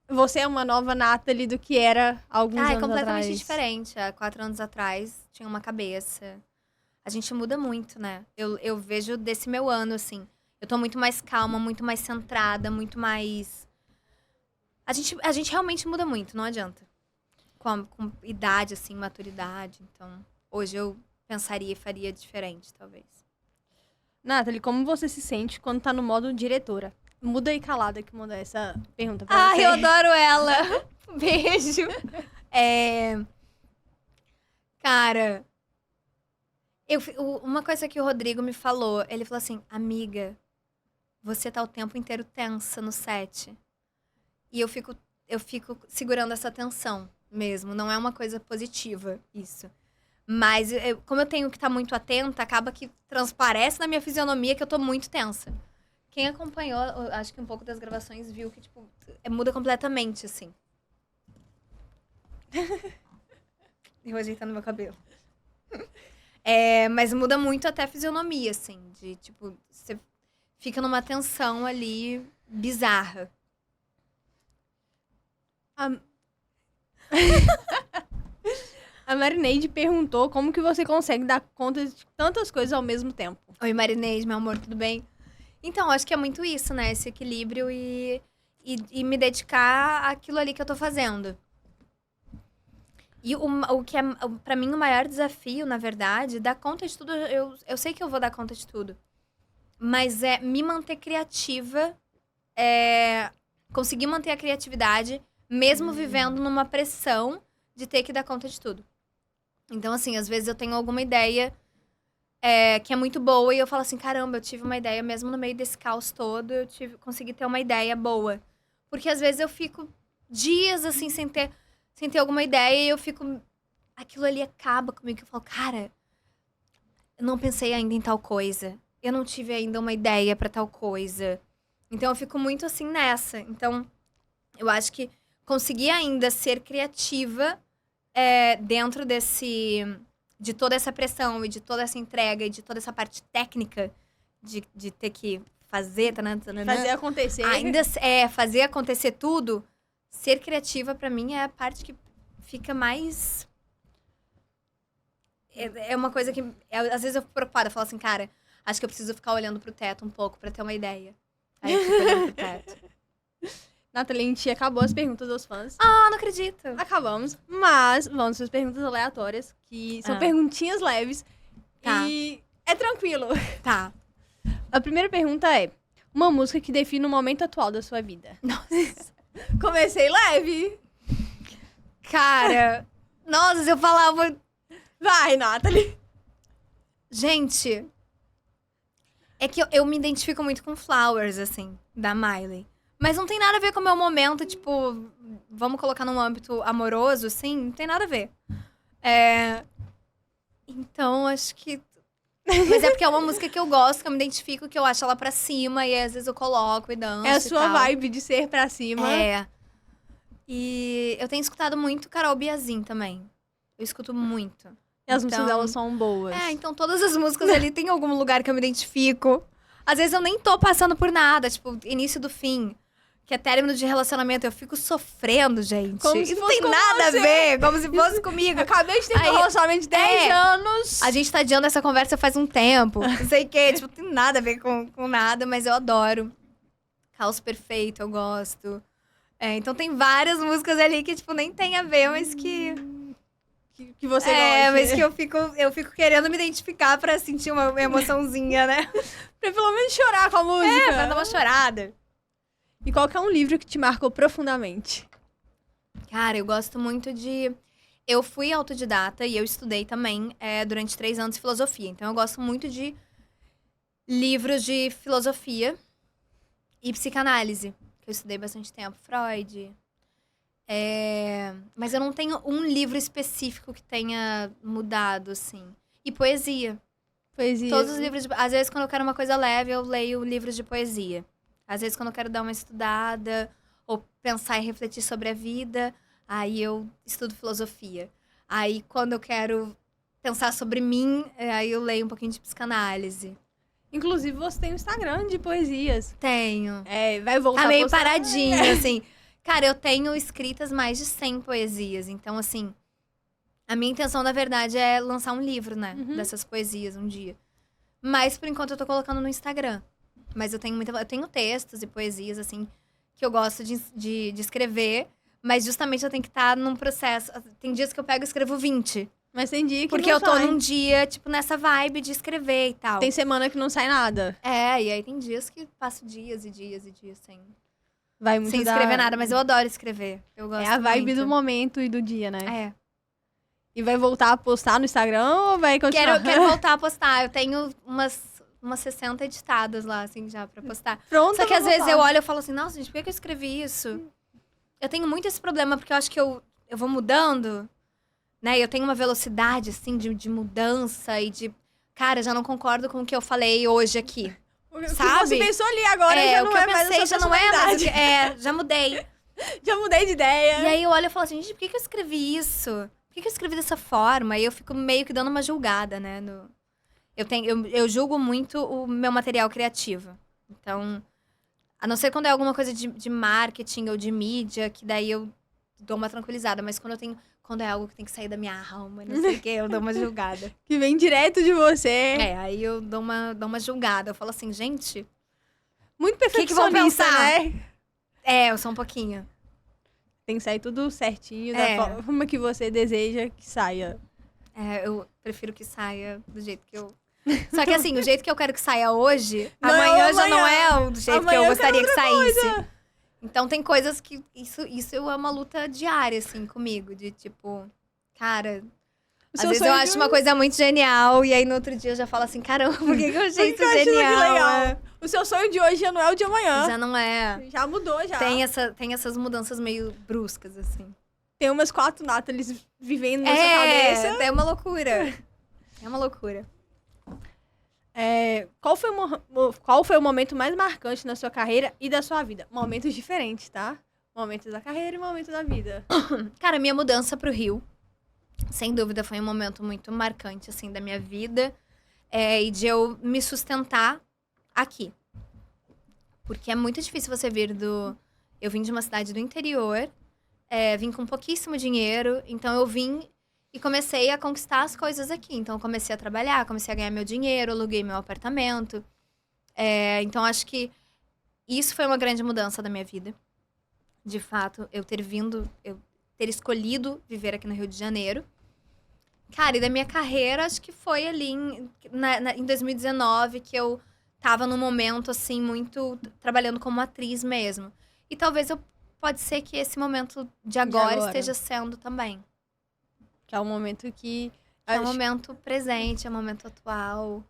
você é uma nova Nathalie do que era há alguns É anos completamente atrás. diferente. Há 4 anos atrás, tinha uma cabeça. A gente muda muito, né? Eu vejo desse meu ano, assim. Eu tô muito mais calma, muito mais centrada, muito mais... A gente realmente muda muito, não adianta. Com idade, assim, maturidade. Então, hoje eu pensaria e faria diferente, talvez. Nathalie, como você se sente quando tá no modo diretora? Muda aí calada que manda essa pergunta pra você. Ai, eu adoro ela! Beijo! Cara, uma coisa que o Rodrigo me falou, ele falou assim, amiga, você tá o tempo inteiro tensa no set. E eu fico segurando essa tensão mesmo, não é uma coisa positiva isso. Mas como eu tenho que estar muito atenta, acaba que transparece na minha fisionomia que eu tô muito tensa. Quem acompanhou, acho que um pouco das gravações, viu que, tipo, muda completamente, assim. Eu ajeitando meu cabelo. Mas muda muito até a fisionomia, assim. De, tipo, você fica numa tensão ali bizarra. A Marineide perguntou como que você consegue dar conta de tantas coisas ao mesmo tempo. Oi, Marineide, meu amor, tudo bem? Então, acho que é muito isso, né? Esse equilíbrio e me dedicar àquilo ali que eu tô fazendo. E o que é, pra mim, o maior desafio, na verdade, dar conta de tudo. Eu sei que eu vou dar conta de tudo. Mas é me manter criativa, conseguir manter a criatividade, mesmo vivendo numa pressão de ter que dar conta de tudo. Então, assim, às vezes eu tenho alguma ideia que é muito boa e eu falo assim, caramba, eu tive uma ideia mesmo no meio desse caos todo, consegui ter uma ideia boa. Porque às vezes eu fico dias, assim, sem ter alguma ideia e eu fico... Aquilo ali acaba comigo, eu falo, cara, eu não pensei ainda em tal coisa. Eu não tive ainda uma ideia pra tal coisa. Então eu fico muito assim nessa. Então, eu acho que conseguir ainda ser criativa dentro de toda essa pressão e de toda essa entrega e de toda essa parte técnica de ter que fazer, Fazer acontecer. ainda fazer acontecer tudo, ser criativa pra mim é a parte que fica mais... É uma coisa que... às vezes eu fico preocupada, eu falo assim, cara, acho que eu preciso ficar olhando pro teto um pouco pra ter uma ideia. Aí eu fico olhando pro teto. Nathalie, a gente acabou as perguntas dos fãs. Ah, não acredito. Acabamos, mas vamos para as perguntas aleatórias, que são perguntinhas leves. Tá. E é tranquilo. Tá. A primeira pergunta é: uma música que define o momento atual da sua vida. Nossa. Comecei leve. Cara, nossa, se eu falava... Vai, Nathalie. Gente, é que eu me identifico muito com Flowers, assim, da Miley. Mas não tem nada a ver com o meu momento, tipo, vamos colocar num âmbito amoroso, assim, não tem nada a ver. Então, acho que... Mas é porque é uma música que eu gosto, que eu me identifico, que eu acho ela pra cima, e às vezes eu coloco e danço. É a sua vibe de ser pra cima. É. E eu tenho escutado muito Carol Biazin também. Eu escuto muito. E as músicas delas são boas. Então todas as músicas ali tem algum lugar que eu me identifico. Às vezes eu nem tô passando por nada, tipo, início do fim. Que é término de relacionamento, eu fico sofrendo, gente. Como se não fosse tem com nada você. a ver, como se fosse comigo. Acabei de ter um Aí- relacionamento de 10 anos. A gente tá adiando essa conversa faz um tempo. Não sei o quê, tipo, não tem nada a ver com nada, mas eu adoro. Caos Perfeito, eu gosto. Então tem várias músicas ali que, tipo, nem tem a ver, mas que... Que você gosta. mas que eu fico querendo me identificar pra sentir uma emoçãozinha, né? Pra pelo menos chorar com a música. Pra dar uma chorada. E qual que é um livro que te marcou profundamente? Cara, eu gosto muito de... Eu fui autodidata e eu estudei também durante 3 anos de filosofia. Então, eu gosto muito de livros de filosofia e psicanálise. Que eu estudei bastante tempo. Freud. Mas eu não tenho um livro específico que tenha mudado, assim. E poesia. Poesia. Todos os livros... Às vezes, quando eu quero uma coisa leve, eu leio livros de poesia. Às vezes, quando eu quero dar uma estudada ou pensar e refletir sobre a vida, aí eu estudo filosofia. Aí, quando eu quero pensar sobre mim, aí eu leio um pouquinho de psicanálise. Inclusive, você tem um Instagram de poesias. Tenho. Vai voltar Tá meio a postar. paradinho, assim. Cara, eu tenho escritas mais de 100 poesias. Então, assim, a minha intenção, na verdade, é lançar um livro, né? Dessas poesias um dia. Mas, por enquanto, eu tô colocando no Instagram. Mas eu tenho textos e poesias, assim, que eu gosto de escrever. Mas justamente eu tenho que estar num processo. Tem dias que eu pego e escrevo 20. Mas tem dia que Porque não eu tô sai. num dia, tipo, nessa vibe de escrever e tal. Tem semana que não sai nada. E aí tem dias que passo dias e dias e dias Vai muito sem escrever nada. Mas eu adoro escrever. Eu gosto É a vibe muito. do momento e do dia, né? É. E vai voltar a postar no Instagram ou vai continuar? Quero voltar a postar. Eu tenho umas 60 editadas lá, assim, já pra postar. Pronto. Só que às vezes eu olho e falo assim, nossa, gente, por que eu escrevi isso? Eu tenho muito esse problema, porque eu acho que eu vou mudando, né? Eu tenho uma velocidade, assim, de mudança e de... Cara, já não concordo com o que eu falei hoje aqui. O que sabe? você pensou ali agora já o não que é eu mais pensei a sua já não é mais o personalidade. que... já mudei. Já mudei de ideia. E aí eu olho e falo assim, gente, por que eu escrevi isso? Por que eu escrevi dessa forma? E eu fico meio que dando uma julgada, né? Eu julgo muito o meu material criativo. Então, a não ser quando é alguma coisa de marketing ou de mídia, que daí eu dou uma tranquilizada. Mas quando é algo que tem que sair da minha alma, não sei o quê, eu dou uma julgada. Que vem direto de você. Aí eu dou uma julgada. Eu falo assim, gente... Muito que vão perfeccionista, pensar? né? Eu sou um pouquinho. Tem que sair tudo certinho, da forma que você deseja que saia. Eu prefiro que saia do jeito que eu... Só que assim, o jeito que eu quero que saia hoje, Não, amanhã já não amanhã. é do jeito que Amanhã eu eu gostaria quero que outra saísse. coisa. Então tem coisas que... Isso é uma luta diária, assim, comigo. De tipo, cara... O Às seu vezes eu sonho acho de- uma coisa muito genial, e aí no outro dia eu já falo assim, caramba, por que eu achei isso Porque eu acho genial? legal. O seu sonho de hoje já não é o de amanhã. Já não é. Já mudou, já. Tem essas mudanças meio bruscas, assim. Tem umas 4 Nathalies vivendo na sua cabeça. É uma loucura. É uma loucura. Qual foi o momento mais marcante na sua carreira e da sua vida? Momentos diferentes, tá? Momentos da carreira e momentos da vida. Cara, minha mudança pro Rio, sem dúvida, foi um momento muito marcante, assim, da minha vida. E de eu me sustentar aqui. Porque é muito difícil você vir do... Eu vim de uma cidade do interior, vim com pouquíssimo dinheiro, então eu vim e comecei a conquistar as coisas aqui. Então eu comecei a trabalhar, comecei a ganhar meu dinheiro, aluguei meu apartamento. Então acho que isso foi uma grande mudança da minha vida. de fato, eu ter escolhido viver aqui no Rio de Janeiro. Cara, e da minha carreira, acho que foi ali em 2019 que eu tava num momento, assim, muito trabalhando como atriz mesmo. E talvez pode ser que esse momento de agora esteja sendo também. Que é um momento que... É um momento presente, é um momento atual.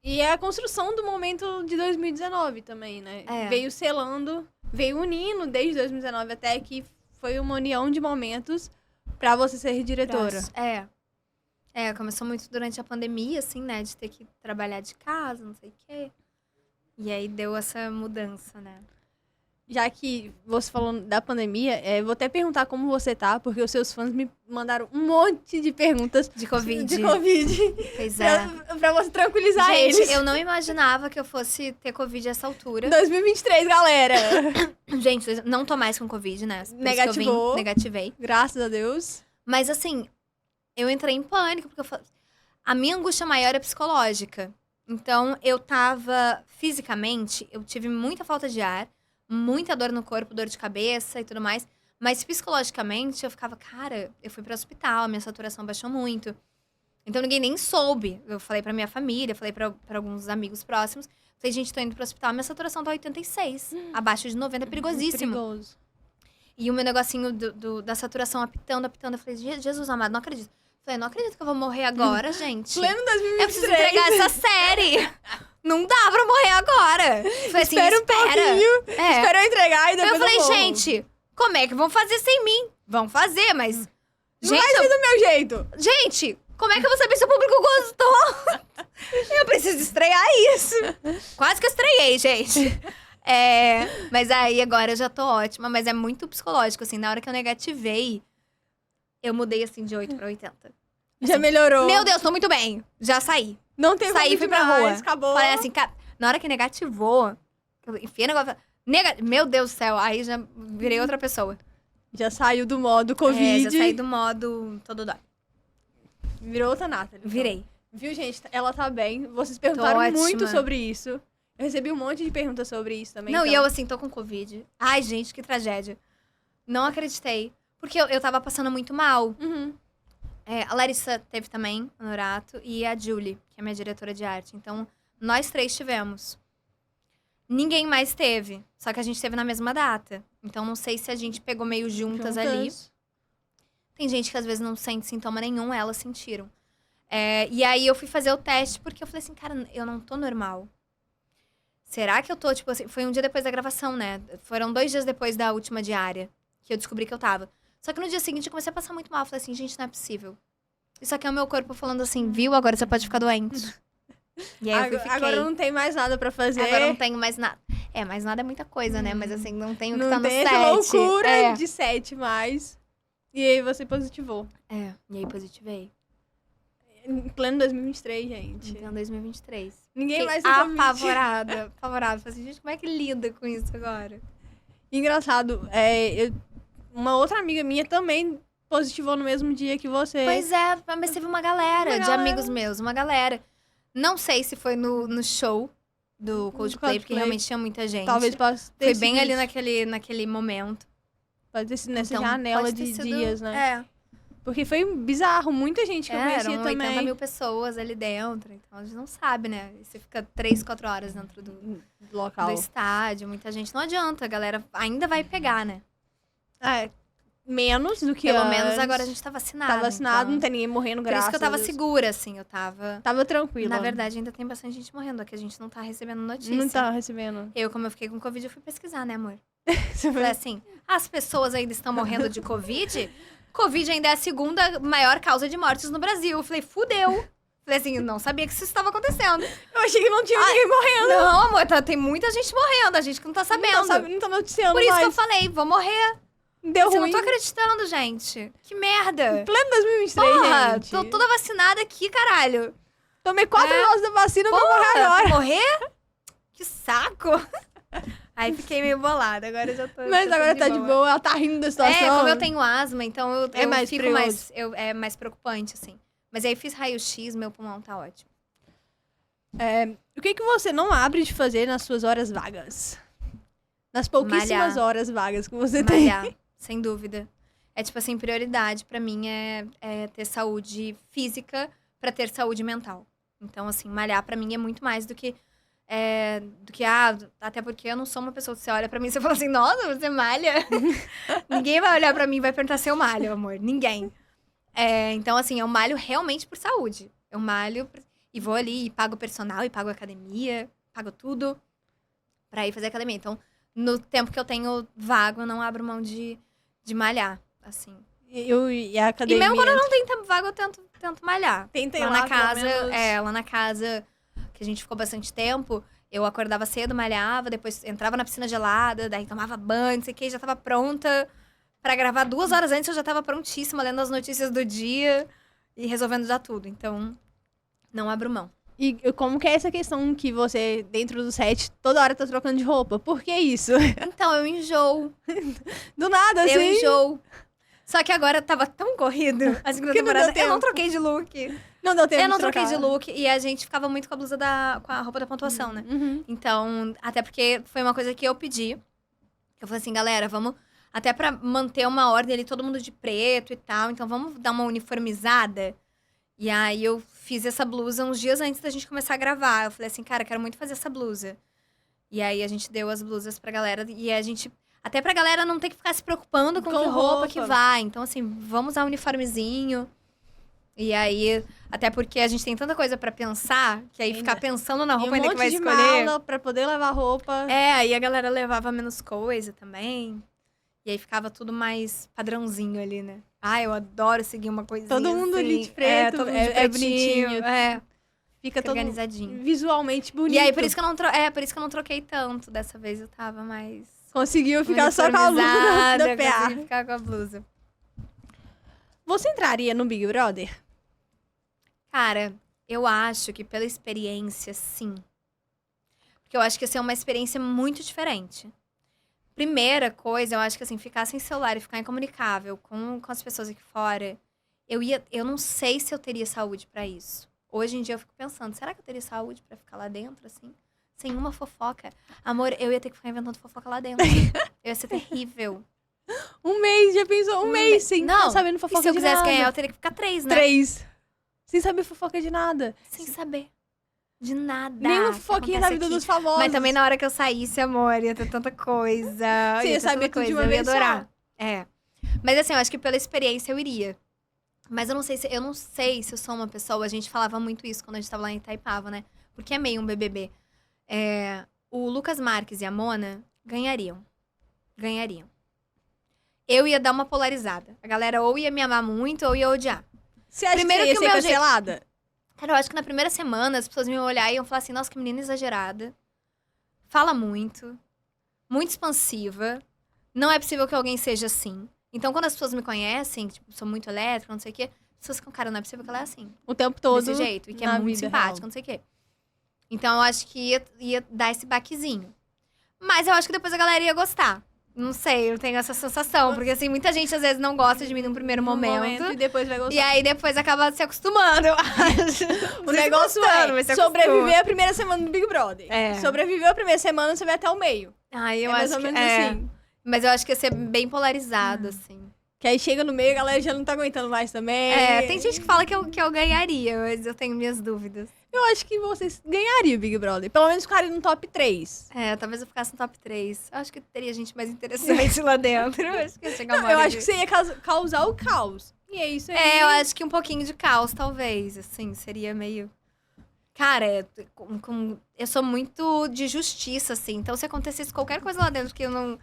E é a construção do momento de 2019 também, né? Veio selando, veio unindo desde 2019 até que foi uma união de momentos pra você ser diretora. Começou muito durante a pandemia, assim, né? De ter que trabalhar de casa, não sei o quê. E aí deu essa mudança, né? Já que você falou da pandemia, vou até perguntar como você tá, porque os seus fãs me mandaram um monte de perguntas de Covid. Pois é. Pra você tranquilizar eles. Gente, eu não imaginava que eu fosse ter Covid essa altura. 2023, galera! Gente, não tô mais com Covid, né? Negativou. Negativei. Graças a Deus. Mas assim, eu entrei em pânico, porque a minha angústia maior é psicológica. Então, eu tava, fisicamente, eu tive muita falta de ar, muita dor no corpo, dor de cabeça e tudo mais. Mas psicologicamente, eu ficava, cara, eu fui pro hospital, minha saturação baixou muito. Então, ninguém nem soube. Eu falei pra minha família, falei pra alguns amigos próximos. Falei, gente, tô indo pro hospital, minha saturação tá 86. Abaixo de 90 é perigosíssimo. Perigoso. E o meu negocinho da saturação apitando. Eu falei, Jesus amado, não acredito. Falei, não acredito que eu vou morrer agora, gente. Pleno 2023. Eu preciso entregar essa série. Não dá pra morrer agora. Falei assim, espera um pouquinho. Espera eu entregar e depois eu falei, gente, como é que vão fazer sem mim? Vão fazer, mas... Não vai ser do meu jeito. Gente, como é que eu vou saber se o público gostou? Eu preciso estrear isso. Quase que eu estreiei, gente. Mas aí agora eu já tô ótima, mas é muito psicológico, assim. Na hora que eu negativei, eu mudei, assim, de 8 pra 80. Já melhorou. Meu Deus, tô muito bem. Já saí. Não tem Saí, fui pra rua. Acabou. Falei assim, cara, na hora que negativou, eu enfiei o negócio. Meu Deus do céu, aí já virei outra pessoa. Já saiu do modo Covid. Já saí do modo todo dói. Virou outra Nathalie. Então. Virei. Viu, gente? Ela tá bem. Vocês perguntaram muito sobre isso. Eu recebi um monte de perguntas sobre isso também. Não, então. E eu assim, tô com Covid. Ai, gente, que tragédia. Não acreditei. Porque eu tava passando muito mal. Uhum. A Larissa teve também, o Norato, e a Julie, que é minha diretora de arte. Então, nós 3 tivemos. Ninguém mais teve. Só que a gente teve na mesma data. Então, não sei se a gente pegou meio juntas ali. Tem gente que às vezes não sente sintoma nenhum, elas sentiram. E aí, eu fui fazer o teste, porque eu falei assim, cara, eu não tô normal. Será que eu tô, tipo assim... Foi um dia depois da gravação, né? Foram 2 dias depois da última diária que eu descobri que eu tava. Só que no dia seguinte eu comecei a passar muito mal. Eu falei assim, gente, não é possível. Isso aqui é o meu corpo falando assim, viu? Agora você pode ficar doente. E aí eu fiquei. Agora não tem mais nada pra fazer. Agora não tenho mais nada. Mas nada é muita coisa, né? Mas assim, não tenho que não tá no tem 7. Essa loucura de 7 mais. E aí você positivou. E aí positivei. Em pleno 2023, gente. Em pleno 2023. Ninguém mais apavorada. Falei assim, gente, como é que lida com isso agora? Engraçado. Uma outra amiga minha também positivou no mesmo dia que você. Pois é, mas teve uma galera de amigos meus, uma galera. Não sei se foi no show do Coldplay, porque realmente tinha muita gente. Talvez possa ter Foi bem ali naquele momento. Pode ter sido nessa janela de dias, né? É. Porque foi bizarro, muita gente que eu conhecia eram também. 80 mil pessoas ali dentro, então a gente não sabe, né? E você fica 3, 4 horas dentro do local. Do estádio, muita gente. Não adianta, a galera ainda vai pegar, né? Menos do que Pelo antes. menos agora a gente tá vacinado. Tá vacinado, então... não tem ninguém morrendo, graças a Deus. Por isso que eu tava segura, assim, eu tava... Tava tranquila. Na verdade, ainda tem bastante gente morrendo, que a gente não tá recebendo notícia. Não tá recebendo. Como eu fiquei com Covid, eu fui pesquisar, né, amor? Falei assim, as pessoas ainda estão morrendo de Covid? Covid ainda é a 2ª maior causa de mortes no Brasil. Eu falei, fudeu. Falei assim, não sabia que isso estava acontecendo. Eu achei que não tinha ninguém morrendo. Não, amor, tem muita gente morrendo, a gente que não tá sabendo. Não tá noticiando. Por isso que eu falei, vou morrer. Deu ruim. Eu não tô acreditando, gente. Que merda. Em pleno 2023, Porra, gente. tô toda vacinada aqui, caralho. Tomei 4 doses da vacina, vou morrer agora. Morrer? Que saco. Aí fiquei meio bolada, agora eu já tô... Mas agora tá de boa, ela tá rindo da situação. Como eu tenho asma, então eu mais fico é mais preocupante, assim. Mas aí fiz raio-x, meu pulmão tá ótimo. O que você não abre de fazer nas suas horas vagas? Nas pouquíssimas Malhar. horas vagas que você tem. Malhar, sem dúvida. É tipo assim, prioridade pra mim é ter saúde física pra ter saúde mental. Então, assim, malhar pra mim é muito mais do que até porque eu não sou uma pessoa que você olha pra mim e você fala assim, nossa, você malha? Ninguém vai olhar pra mim e vai perguntar se eu malho, amor. Ninguém. Então, assim, eu malho realmente por saúde. Eu malho e vou ali e pago personal, e pago academia, pago tudo pra ir fazer academia. Então, no tempo que eu tenho vago, eu não abro mão de malhar, assim. E a academia... E mesmo quando eu não tenho tempo vago, eu tento malhar. Tentem lá lá, na casa, pelo menos. lá na casa, que a gente ficou bastante tempo, eu acordava cedo, malhava, depois entrava na piscina gelada, daí tomava banho, não sei o que, já tava pronta pra gravar 2 horas antes, eu já tava prontíssima, lendo as notícias do dia e resolvendo já tudo. Então, não abro mão. E como que é essa questão que você, dentro do set, toda hora tá trocando de roupa? Por que isso? Então, eu enjoo. Do nada, assim? Eu enjoo. Só que agora tava tão corrido a segunda Que não temporada, deu eu não tempo. troquei de look. Não deu tempo Eu não de troquei trocar. de look e a gente ficava muito com a blusa com a roupa da pontuação, né? Uhum. Então, até porque foi uma coisa que eu pedi. Eu falei assim, galera, vamos... Até pra manter uma ordem ali, todo mundo de preto e tal. Então, vamos dar uma uniformizada. E aí, eu fiz essa blusa uns dias antes da gente começar a gravar. Eu falei assim, cara, quero muito fazer essa blusa. E aí, a gente deu as blusas pra galera. E a gente... Até pra galera não ter que ficar se preocupando com que roupa que vai. Então, assim, vamos usar um uniformezinho. E aí, até porque a gente tem tanta coisa pra pensar, que aí ficar pensando na roupa E um ainda que monte vai de escolher. mala pra poder levar roupa. Aí a galera levava menos coisa também. E aí ficava tudo mais padrãozinho ali, né? Eu adoro seguir uma coisinha Todo mundo assim. ali de preto, todo mundo é de pretinho, bonitinho. Fica Fica todo organizadinho. visualmente bonito. E aí, por isso que eu não troquei tanto. Dessa vez eu tava mais Conseguiu ficar só com a blusa da uniformizada, PA. consegui ficar com a blusa. Você entraria no Big Brother? Cara, eu acho que pela experiência, sim. Porque eu acho que ia ser uma experiência muito diferente. Primeira coisa, eu acho que assim, ficar sem celular e ficar incomunicável com as pessoas aqui fora, eu não sei se eu teria saúde pra isso. Hoje em dia eu fico pensando, será que eu teria saúde pra ficar lá dentro, assim? Sem uma fofoca? Amor, eu ia ter que ficar inventando fofoca lá dentro. Eu ia ser terrível. Um mês, já pensou? Um mês sem Não, ficar sabendo e fofoca se eu de quisesse nada. ganhar, eu teria que ficar 3, né? 3. Sem saber fofoca de nada. Sem saber. De nada. Nenhuma que fofoquinha na acontece vida aqui. dos famosos. Mas também na hora que eu saísse, amor, ia ter tanta coisa. Você ia saber tudo de uma eu ia vez adorar. só. Mas assim, eu acho que pela experiência eu iria. Mas eu não sei se eu sou uma pessoa, a gente falava muito isso quando a gente tava lá em Itaipava, né? Porque é meio um BBB. O Lucas Marques e a Mona ganhariam. Ganhariam. Eu ia dar uma polarizada. A galera ou ia me amar muito ou ia odiar. Você acha Primeiro que você que o ia ser meu jeito- cancelada? Cara, eu acho que na primeira semana as pessoas iam olhar e iam falar assim, nossa, que menina exagerada. Fala muito. Muito expansiva. Não é possível que alguém seja assim. Então, quando as pessoas me conhecem, tipo, sou muito elétrica, não sei o quê, as pessoas ficam, cara, não é possível que ela é assim. O tempo todo. Desse jeito. E que é na muito vida simpática, real. não sei o quê. Então, eu acho que ia dar esse baquezinho. Mas eu acho que depois a galera ia gostar. Não sei, eu tenho essa sensação. Porque, assim, muita gente às vezes não gosta de mim num primeiro No momento. e depois vai gostar. E aí, depois acaba se acostumando, eu acho. O negócio mas se é sobreviver a primeira semana do Big Brother. É. Sobreviveu a primeira semana, você vai até o meio. Eu é mais acho ou que menos assim. Mas eu acho que ia ser bem polarizado, assim. Que aí chega no meio, a galera já não tá aguentando mais também. Tem gente que fala que eu ganharia, mas eu tenho minhas dúvidas. Eu acho que vocês ganhariam o Big Brother. Pelo menos ficariam no top 3. Talvez eu ficasse no top 3. Eu acho que teria gente mais interessante lá dentro. Eu acho que ia chegar uma Eu hora acho que você ia causar o caos. E é isso aí. eu acho que um pouquinho de caos, talvez, assim, seria meio... Cara, eu sou muito de justiça, assim. Então, se acontecesse qualquer coisa lá dentro que eu não...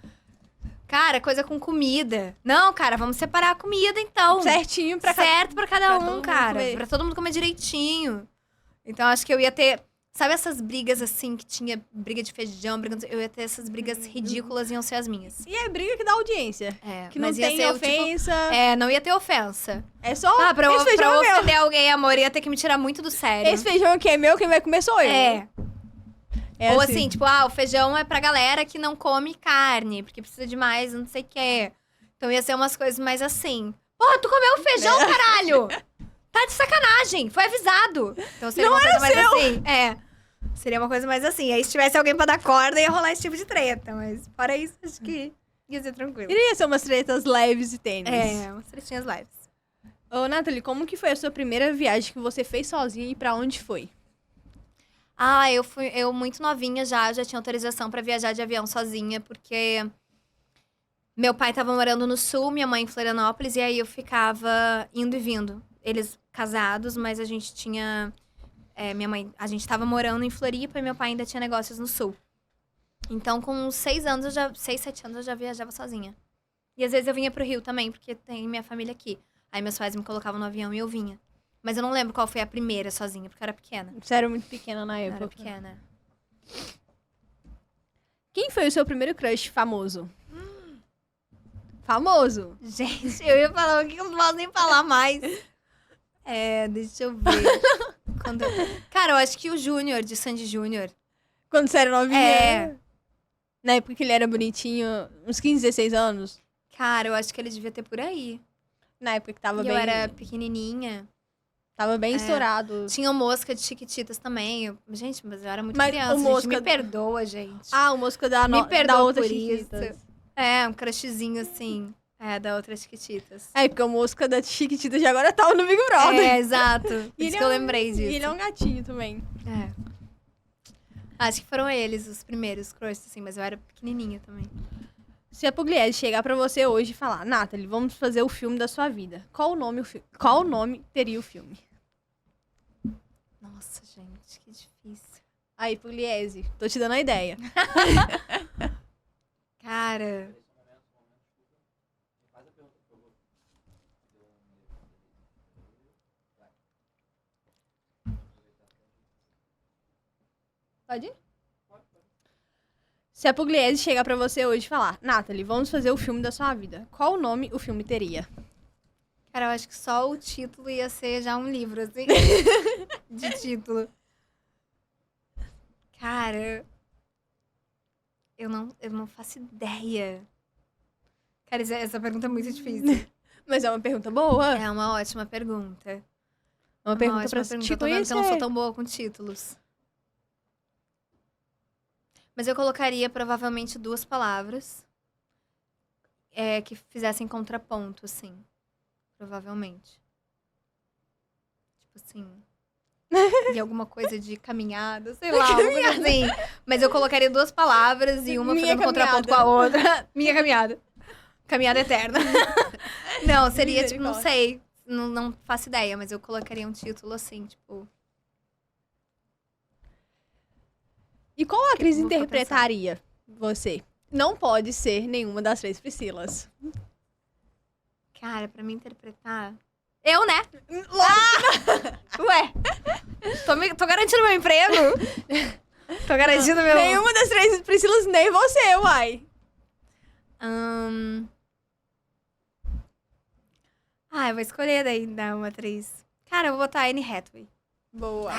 Cara, coisa com comida. Não, cara, vamos separar a comida, então. Certinho pra Certo pra cada pra todo um, mundo cara. comer. Pra todo mundo comer direitinho. Então, acho que eu ia ter... Sabe essas brigas, assim, que tinha briga de feijão, eu ia ter essas brigas ridículas, iam ser as minhas. E é briga que dá audiência. Que não mas ia tem ser o tipo- ofensa. não ia ter ofensa. É só. Pra eu esse feijão é meu. ofender alguém, amor, ia ter que me tirar muito do sério. Esse feijão aqui é meu, quem vai comer sou eu. É Ou assim, tipo, o feijão é pra galera que não come carne, porque precisa de mais, não sei o quê. Então ia ser umas coisas mais assim. Pô, tu comeu feijão, caralho! Tá de sacanagem, foi avisado. Então seria Não uma coisa era mais seu. assim. Seria uma coisa mais assim. Aí se tivesse alguém pra dar corda, ia rolar esse tipo de treta. Mas fora isso, acho que ia ser tranquilo. Iria ser umas tretas leves e tênis. É, umas tretinhas lives. Ô, Nathalie, como que foi a sua primeira viagem que você fez sozinha e pra onde foi? Ah, eu muito novinha já tinha autorização pra viajar de avião sozinha, porque meu pai tava morando no sul, minha mãe em Florianópolis, e aí eu ficava indo e vindo. Eles casados, mas a gente tinha. A gente tava morando em Floripa e meu pai ainda tinha negócios no sul. Então, com 6 anos, 6, 7 anos, eu já viajava sozinha. E às vezes eu vinha pro Rio também, porque tem minha família aqui. Aí meus pais me colocavam no avião e eu vinha. Mas eu não lembro qual foi a primeira sozinha, porque eu era pequena. Você era muito pequena na Eu época. era pequena. Quem foi o seu primeiro crush famoso? Famoso? Gente, eu ia falar o que eu não posso nem falar mais. Deixa eu ver. Cara, eu acho que o Júnior, de Sandy Júnior. Quando você era novinha? É. Na época que ele era bonitinho, uns 15, 16 anos? Cara, eu acho que ele devia ter por aí. Na época que tava E bem... eu era pequenininha. Tava bem estourado. Tinha o Mosca de Chiquititas também. Gente, mas eu era muito Mas criança. o Gente, Mosca- me perdoa, gente. Ah, o Mosca da, Me da perdoa outra por Chiquititas. isso. Um crushzinho assim. Da outra Chiquititas. É, porque o Mosca da Chiquititas já agora tava no Big Brother. Exato. Por E isso ele que eu lembrei disso. E ele é um gatinho também. Acho que foram eles os primeiros crushes, assim, mas eu era pequenininha também. Se a Pugliese chegar pra você hoje e falar, Nathalie, vamos fazer o filme da sua vida. Qual nome teria o filme? Nossa, gente, que difícil. Aí, Pugliese, tô te dando a ideia. Cara. Pode ir? Se a Pugliese chegar pra você hoje e falar, Nathalie, vamos fazer o filme da sua vida. Qual nome o filme teria? Cara, eu acho que só o título ia ser já um livro, assim. De título. Cara. Eu não faço ideia. Cara, essa pergunta é muito difícil. Mas é uma pergunta boa. É uma ótima pergunta. É uma pergunta ótima pra te Eu tô vendo que eu não conhecer. sou tão boa com títulos. Mas eu colocaria provavelmente 2 palavras que fizessem contraponto, assim. Provavelmente. Tipo assim. E alguma coisa de caminhada, sei lá, alguma coisa assim. Mas eu colocaria 2 palavras e uma Minha fazendo contraponto com a outra. Minha caminhada. Caminhada eterna. Não, seria tipo, não sei. Não faço ideia, mas eu colocaria um título assim, tipo. E qual atriz Vou ficar interpretaria você? Não pode ser nenhuma das 3 Priscilas. Cara, pra me interpretar. Eu, né? Ué, Tô garantindo meu emprego. Tô garantindo meu. nenhuma das 3 Priscilas, nem você, uai. Eu vou escolher daí uma atriz. Cara, eu vou botar a Anne Hathaway. Boa.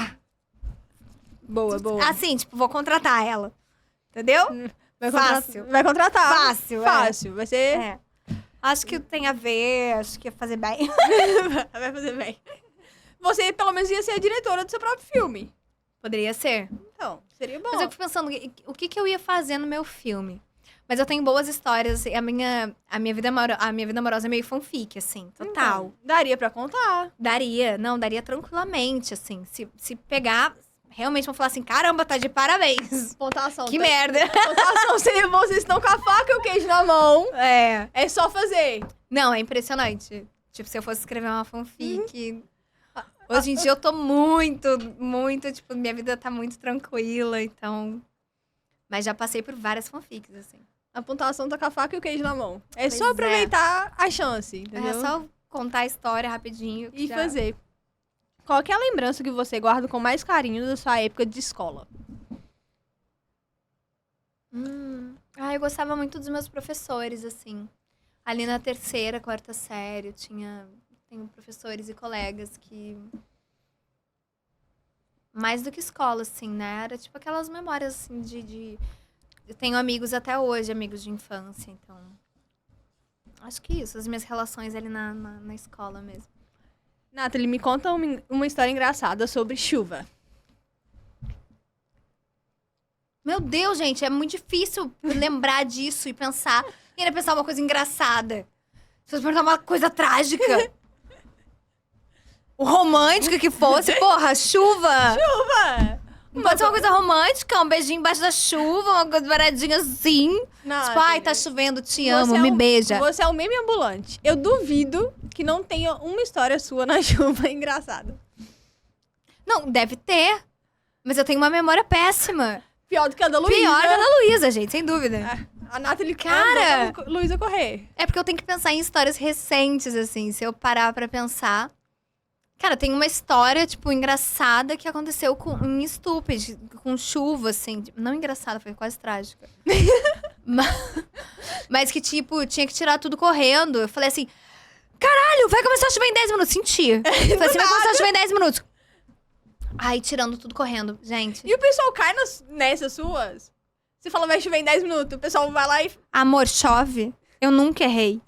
Boa. Assim, tipo, vou contratar ela. Entendeu? Fácil. Vai contratar. Fácil, Fácil. Vai ser... É. Acho que tem a ver, acho que ia fazer bem. Vai fazer bem. Você, pelo menos, ia ser a diretora do seu próprio filme. Poderia ser. Então, seria bom. Mas eu fico pensando, o que eu ia fazer no meu filme? Mas eu tenho boas histórias. A minha vida amorosa é meio fanfic, assim, total. Então, daria pra contar. Daria tranquilamente, assim. Se pegar, realmente vão falar assim, caramba, tá de parabéns. Pontuação. Que tá? merda. Pontuação, se vocês estão com a faca e o queijo na mão, é só fazer. Não, é impressionante. Tipo, se eu fosse escrever uma fanfic... Hoje em dia eu tô muito, tipo, minha vida tá muito tranquila, então... Mas já passei por várias fanfics, assim. A pontuação tá com a faca e o queijo na mão. É Pois só aproveitar a chance, entendeu? É só contar a história rapidinho. E fazer. Qual que é a lembrança que você guarda com mais carinho da sua época de escola? Eu gostava muito dos meus professores, assim. Ali na 3ª, 4ª série, tenho professores e colegas que... Mais do que escola, assim, né? Era tipo aquelas memórias, assim, Eu tenho amigos até hoje, amigos de infância, então... Acho que isso, as minhas relações ali na escola mesmo. Nathalie, me conta uma história engraçada sobre chuva. Meu Deus, gente, é muito difícil lembrar disso e pensar. E ainda pensar uma coisa engraçada. Se fosse perguntar uma coisa trágica. O romântica que fosse, porra, chuva. Chuva! Pode ser uma coisa romântica, um beijinho embaixo da chuva, uma coisa paradinha assim. Não, Tipo, ai, tá chovendo, te amo, me beija. Você é um meme ambulante. Eu duvido que não tenha uma história sua na chuva engraçada. Não, deve ter. Mas eu tenho uma memória péssima. Pior do que a da Luísa. Pior que a da Luísa, gente, sem dúvida. A Nathalie Cara! Luísa correr. É porque eu tenho que pensar em histórias recentes, assim. Se eu parar pra pensar... Cara, tem uma história, tipo, engraçada que aconteceu em Stupid, com chuva, assim. Não engraçada, foi quase trágica. Mas que, tipo, tinha que tirar tudo correndo. Eu falei assim, caralho, vai começar a chover em 10 minutos. Senti. Eu falei assim, vai começar a chover em 10 minutos. Aí, tirando tudo correndo, gente. E o pessoal cai nessas suas? Você fala, vai chover em 10 minutos. O pessoal vai lá e... Amor, chove. Eu nunca errei.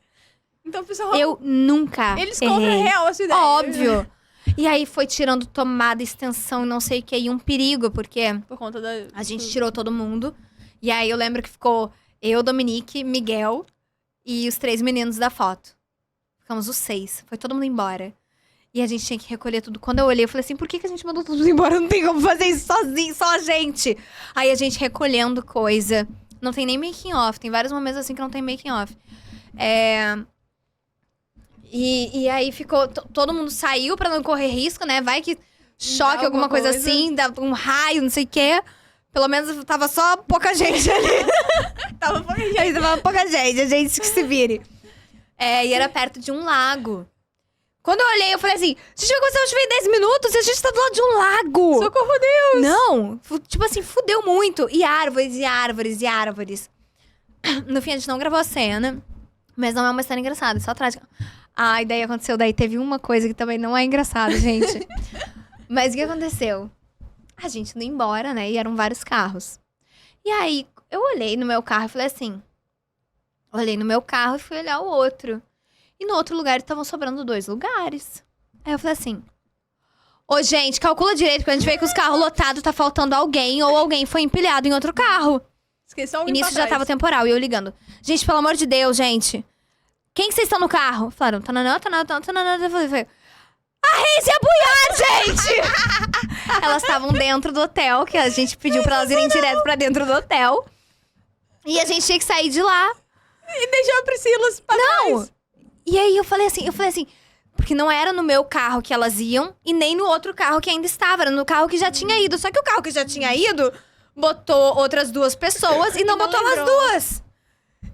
Então o pessoal... Eu nunca Eles errei. compram real essa ideia. Óbvio. E aí foi tirando tomada, extensão e não sei o que. E um perigo, porque Por conta da... a gente tirou todo mundo. E aí eu lembro que ficou eu, Dominique, Miguel e os 3 meninos da foto. Ficamos os 6. Foi todo mundo embora. E a gente tinha que recolher tudo. Quando eu olhei, eu falei assim, por que a gente mandou todo mundo embora? Não tem como fazer isso sozinho, só a gente. Aí a gente recolhendo coisa. Não tem nem making off. Tem vários momentos assim que não tem making off. E aí ficou... Todo mundo saiu pra não correr risco, né? Vai que choque, alguma coisa assim, dá um raio, não sei o quê. Pelo menos tava só pouca gente ali. Tava pouca gente. Aí tava pouca gente, a gente que se vire. E era perto de um lago. Quando eu olhei, eu falei assim, a gente vai começar a chover em 10 minutos e a gente tá do lado de um lago. Socorro, Deus! Não, tipo assim, fudeu muito. E árvores, e árvores, e árvores. No fim, a gente não gravou a cena. Mas não é uma cena engraçada, é só trágica. E daí aconteceu, daí teve uma coisa que também não é engraçada, gente. Mas o que aconteceu? A gente indo embora, né? E eram vários carros. E aí, eu olhei no meu carro e falei assim... Olhei no meu carro e fui olhar o outro. E no outro lugar estavam sobrando 2 lugares. Aí eu falei assim... Ô, gente, calcula direito, quando a gente vê que os carros lotados tá faltando alguém... Ou alguém foi empilhado em outro carro. Esqueci alguém E nisso pra já trás. tava temporal. E eu ligando. Gente, pelo amor de Deus, gente. Quem que vocês estão no carro? Falaram, tananã. Eu falei, a Reis e a Buiar, gente! Elas estavam dentro do hotel, que a gente pediu pra elas irem direto pra dentro do hotel. E a gente tinha que sair de lá. E deixou a Priscila pra trás. E aí eu falei assim, porque não era no meu carro que elas iam, e nem no outro carro que ainda estava, era no carro que já tinha ido. Só que o carro que já tinha ido, botou outras 2 pessoas e não botou elas 2.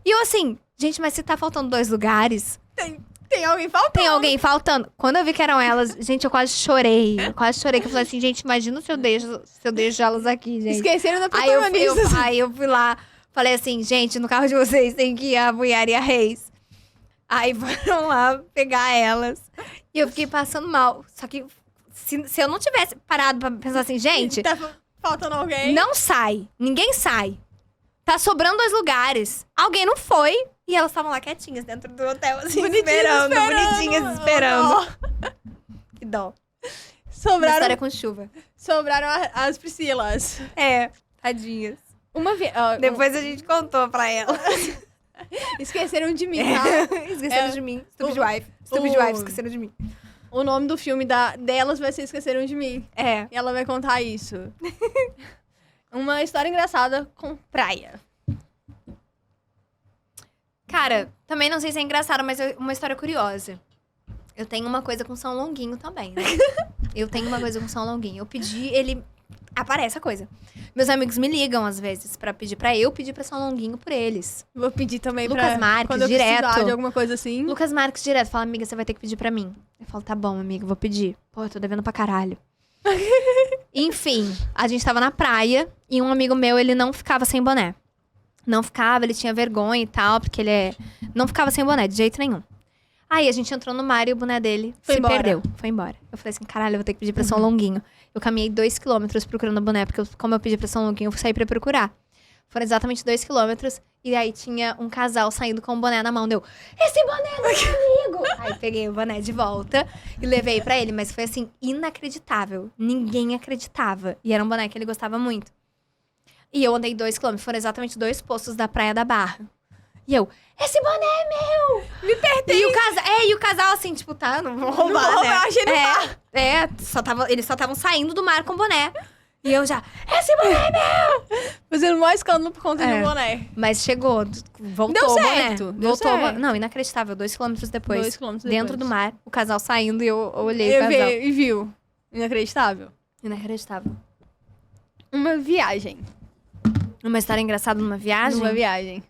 E eu assim, gente, mas se tá faltando 2 lugares... Tem alguém faltando. Tem alguém faltando. Quando eu vi que eram elas, gente, eu quase chorei. Que eu falei assim, gente, imagina se eu deixo elas aqui, gente. Esqueceram da Aí protagonista. aí eu fui lá, falei assim, gente, no carro de vocês tem que ir a Buiar e a Reis. Aí foram lá pegar elas. E eu fiquei passando mal. Só que se eu não tivesse parado pra pensar assim, gente... Tá faltando alguém. Não sai. Ninguém sai. Tá sobrando 2 lugares. Alguém não foi. E elas estavam lá quietinhas dentro do hotel, assim, bonitinhas esperando. Que dó. Uma história com chuva. Sobraram as Priscilas. Tadinhas. Uma vez... Depois a gente contou pra elas. Esqueceram de mim, tá? Esqueceram de mim. Stupid Wife, esqueceram de mim. O nome do filme delas vai ser Esqueceram de Mim. E ela vai contar isso. Uma história engraçada com praia. Cara, também não sei se é engraçado, mas é uma história curiosa. Eu tenho uma coisa com São Longuinho também, né? Eu tenho uma coisa com São Longuinho. Eu pedi, ele... Aparece a coisa. Meus amigos me ligam, às vezes, pra pedir pra eu pedir pra São Longuinho por eles. Vou pedir também Lucas Marques, quando eu direto. precisar de alguma coisa assim. Lucas Marques direto. Fala, amiga, você vai ter que pedir pra mim. Eu falo, tá bom, amiga, vou pedir. Pô, eu tô devendo pra caralho. Enfim, a gente tava na praia e um amigo meu, ele não ficava sem boné. Não ficava, ele tinha vergonha e tal, porque ele não ficava sem boné, de jeito nenhum. Aí a gente entrou no mar e o boné dele se perdeu. Foi embora. Eu falei assim, caralho, eu vou ter que pedir pra São Longuinho. Eu caminhei 2 quilômetros procurando o boné, porque como eu pedi pra São Longuinho, eu saí pra procurar. Foram exatamente 2 quilômetros. E aí tinha um casal saindo com o boné na mão. Deu, esse boné é do meu amigo! Aí peguei o boné de volta e levei pra ele. Mas foi assim, inacreditável. Ninguém acreditava. E era um boné que ele gostava muito. E eu andei 2 quilômetros. Foram exatamente 2 postos da Praia da Barra. E eu, esse boné é meu! Me pertence! E o casal assim, tipo, tá, não vou roubar, Não vou né? roubar, achei no mar. Eles só estavam saindo do mar com boné. E eu já, esse boné é meu! Fazendo maior escândalo por conta de um É. boné. Mas chegou, voltou Deu o boné. certo, deu Voltou o certo. Não, inacreditável, 2 quilômetros depois. 2 quilômetros Dentro depois. do mar, o casal saindo e eu olhei o Eu casal. vi e viu. Inacreditável. Inacreditável. Uma viagem. Uma história engraçada numa viagem? Numa viagem.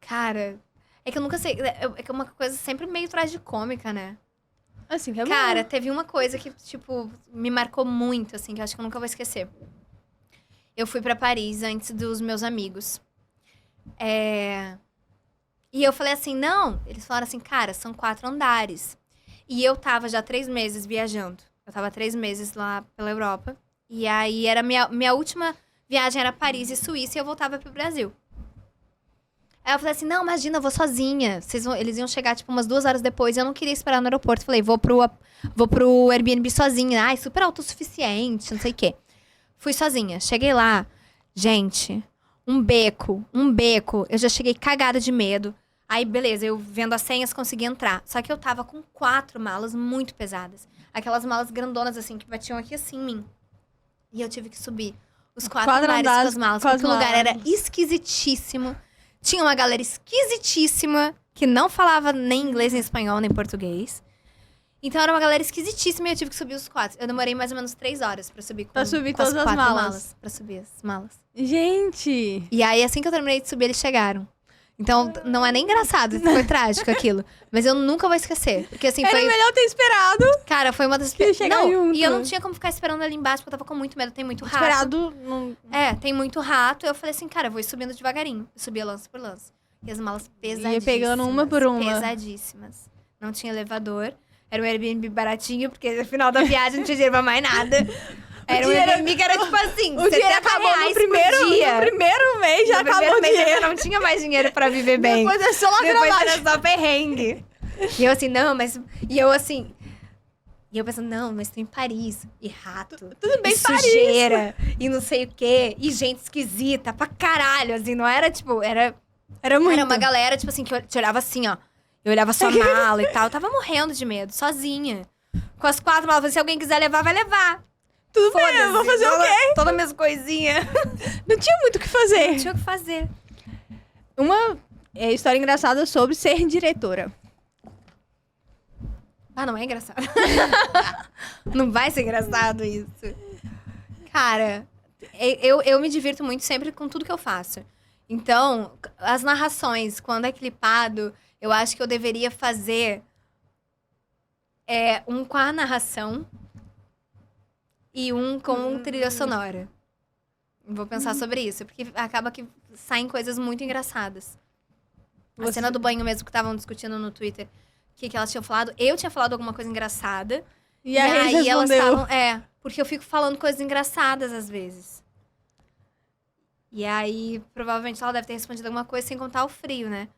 Cara, é que eu nunca sei. É que é uma coisa sempre meio tragicômica, né? Assim, que é Cara, bom. teve uma coisa que, tipo, me marcou muito, assim, que eu acho que eu nunca vou esquecer. Eu fui pra Paris antes dos meus amigos. E eu falei assim, não. Eles falaram assim, cara, são 4 andares. E eu tava já 3 meses viajando. Eu tava 3 meses lá pela Europa. E aí, era minha última viagem era Paris e Suíça e eu voltava pro Brasil. Aí eu falei assim, não, imagina, eu vou sozinha. Eles iam chegar, tipo, umas 2 horas depois e eu não queria esperar no aeroporto. Falei, vou pro Airbnb sozinha. Ai, super autossuficiente, não sei o quê. Fui sozinha. Cheguei lá, gente, um beco. Eu já cheguei cagada de medo. Aí, beleza, eu vendo as senhas consegui entrar. Só que eu tava com 4 malas muito pesadas. Aquelas malas grandonas, assim, que batiam aqui assim em mim. E eu tive que subir os 4 andares com as malas. Porque o lugar era esquisitíssimo. Tinha uma galera esquisitíssima, que não falava nem inglês, nem espanhol, nem português. Então era uma galera esquisitíssima e eu tive que subir os 4. Eu demorei mais ou menos 3 horas pra subir Pra subir com as todas as 4 malas. Pra subir as malas. Gente! E aí, assim que eu terminei de subir, eles chegaram. Então, não é nem engraçado, foi trágico aquilo. Mas eu nunca vou esquecer. Porque assim, Era foi... melhor ter esperado. Cara, foi uma das... Que chegar Não, junto. e eu não tinha como ficar esperando ali embaixo, porque eu tava com muito medo, tem muito rato. Esperado. Não... Tem muito rato. Eu falei assim, cara, eu vou ir subindo devagarinho. Eu subia lance por lance. E as malas pesadíssimas. Ia pegando uma por uma. Pesadíssimas. Não tinha elevador. Era um Airbnb baratinho, porque no final da viagem não tinha dinheiro pra mais nada. Era um Airbnb que era tipo assim, O dinheiro acabou no primeiro mês, já No acabou primeiro o mês dinheiro. eu não tinha mais dinheiro pra viver bem. Depois é só lá Depois pra era baixo. só perrengue. E eu assim, não, mas... E eu assim... E eu pensando, não, mas tô em Paris. E rato. Tudo bem, e sujeira. E não sei o quê. E gente esquisita pra caralho. Assim, não era tipo... Era muito. Era uma galera, tipo assim, que te olhava assim, ó. Eu olhava sua mala e tal. Eu tava morrendo de medo, sozinha. Com as 4 malas. Eu falei, se alguém quiser levar, vai levar. Tudo bem, eu vou fazer o quê? Todas as minhas coisinhas. Não tinha muito o que fazer. Não tinha o que fazer. Uma história engraçada sobre ser diretora. Ah, não é engraçado. Não vai ser engraçado isso. Cara, eu me divirto muito sempre com tudo que eu faço. Então, as narrações, quando é clipado, eu acho que eu deveria fazer um com a narração e um com trilha sonora. Vou pensar sobre isso, porque acaba que saem coisas muito engraçadas. A cena do banho mesmo que estavam discutindo no Twitter, que elas tinham falado. Eu tinha falado alguma coisa engraçada. E a Reis aí elas respondeu. estavam... porque eu fico falando coisas engraçadas às vezes. E aí, provavelmente ela deve ter respondido alguma coisa sem contar o frio, né?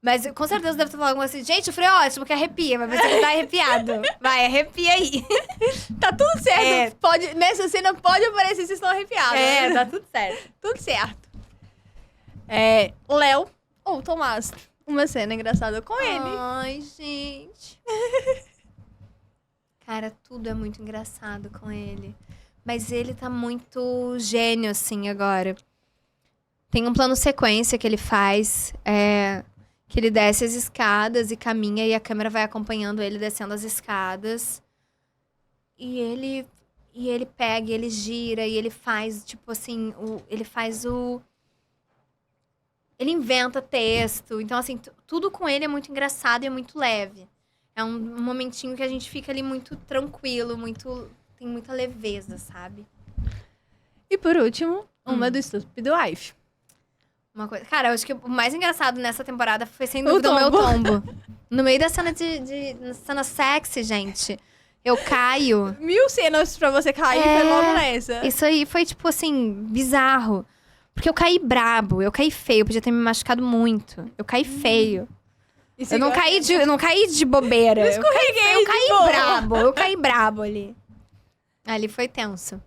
Mas com certeza deve ter falado alguma coisa assim, gente, o frio é ótimo, que arrepia, mas você tá arrepiado. Vai, arrepia aí. Tá tudo certo. Nessa cena pode aparecer, vocês estão arrepiados. Tá tudo certo. Tudo certo. Léo ou Tomás. Uma cena engraçada com ele. Ai, gente. Cara, tudo é muito engraçado com ele. Mas ele tá muito gênio, assim, agora. Tem um plano sequência que ele faz, que ele desce as escadas e caminha e a câmera vai acompanhando ele descendo as escadas. E ele pega, e ele gira, e ele faz, tipo assim, ele inventa texto. Então, assim, tudo com ele é muito engraçado e é muito leve. É um momentinho que a gente fica ali muito tranquilo, tem muita leveza, sabe? E por último, uma do Stupid Wife. Uma coisa... Cara, eu acho que o mais engraçado nessa temporada foi, sem dúvida, o meu tombo. tombo. No meio da cena cena sexy, gente. Eu caio. 1000 cenas pra você cair, foi logo nessa. Isso aí foi, tipo assim, bizarro. Porque eu caí brabo, eu caí feio. Eu podia ter me machucado muito. Eu caí feio. Eu não caí de bobeira. Eu escorreguei Eu caí brabo ali. Ali foi tenso.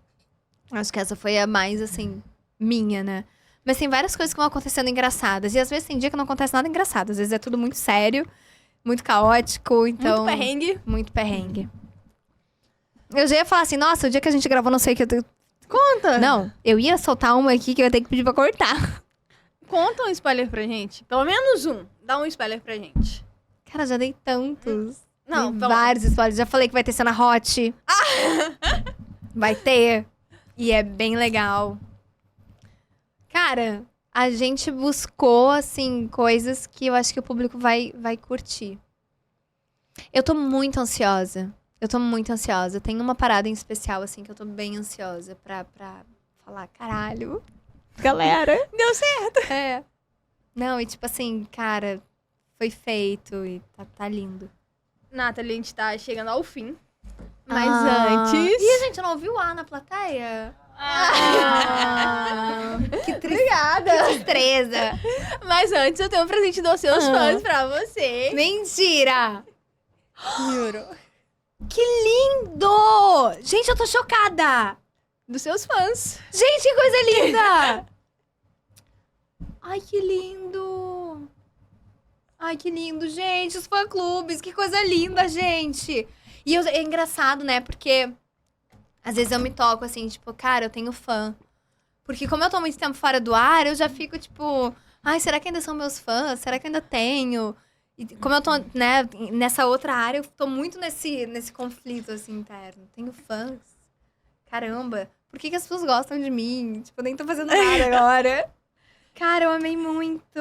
Acho que essa foi a mais, assim, minha, né? Mas tem várias coisas que vão acontecendo engraçadas. E às vezes tem dia que não acontece nada engraçado. Às vezes é tudo muito sério, muito caótico, então... Muito perrengue. Muito perrengue. Eu já ia falar assim, nossa, o dia que a gente gravou não sei o que... Conta! Não, eu ia soltar uma aqui que eu ia ter que pedir pra cortar. Conta um spoiler pra gente. Pelo menos um. Dá um spoiler pra gente. Cara, já dei tantos. Não, Dei vamos- vários spoilers. Já falei que vai ter cena hot. Vai ter. E é bem legal. Cara, a gente buscou, assim, coisas que eu acho que o público vai curtir. Eu tô muito ansiosa. Tem uma parada em especial, assim, que eu tô bem ansiosa pra falar, caralho. Galera. Deu certo. É. Não, e tipo assim, cara, foi feito e tá lindo. Nathalie, a gente tá chegando ao fim. Mas Ah. antes... Ih, a gente não ouviu A na plateia? Que Obrigada. tristeza. Mas antes eu tenho um presente dos seus fãs pra você. Mentira! Juro. Que lindo! Gente, eu tô chocada! Dos seus fãs. Gente, que coisa linda! Ai, que lindo! Ai, que lindo, gente. Os fã-clubes, que coisa linda, gente. E é engraçado, né? Porque às vezes eu me toco assim, tipo, cara, eu tenho fã. Porque como eu tô muito tempo fora do ar, eu já fico, tipo... Ai, será que ainda são meus fãs? Será que ainda tenho? E como eu tô, né, nessa outra área, eu tô muito nesse conflito, assim, interno. Tenho fãs? Caramba. Por que as pessoas gostam de mim? Tipo, eu nem tô fazendo nada agora. Cara, eu amei muito.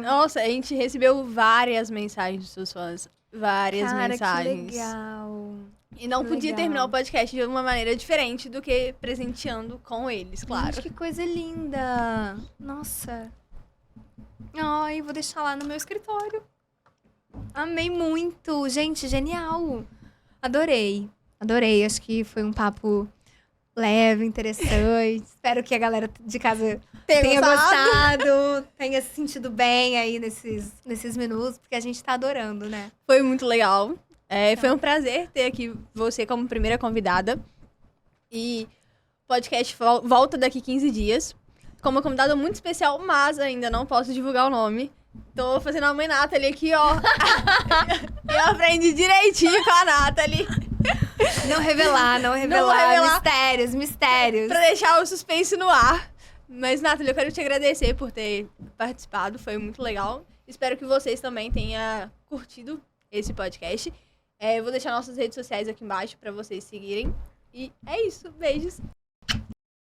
Nossa, a gente recebeu várias mensagens dos seus fãs. Várias Cara, mensagens. que legal. E não Que podia legal. terminar o podcast de uma maneira diferente do que presenteando com eles, claro. Gente, que coisa linda. Nossa. Ai, vou deixar lá no meu escritório. Amei muito. Gente, genial. Adorei. Adorei. Acho que foi um papo leve, interessante. Espero que a galera de casa tenha gostado, tenha se sentido bem aí nesses minutos, porque a gente tá adorando, né? Foi muito legal. Foi um prazer ter aqui você como primeira convidada. E o podcast volta daqui 15 dias. Com uma convidada muito especial, mas ainda não posso divulgar o nome. Tô fazendo a mãe Nathalie aqui, ó. Eu aprendi direitinho com a Nathalie. Não revelar. Não vou revelar. Mistérios. Pra deixar o suspense no ar. Mas, Nathalie, eu quero te agradecer por ter participado. Foi muito legal. Espero que vocês também tenham curtido esse podcast. Eu vou deixar nossas redes sociais aqui embaixo pra vocês seguirem. E é isso. Beijos.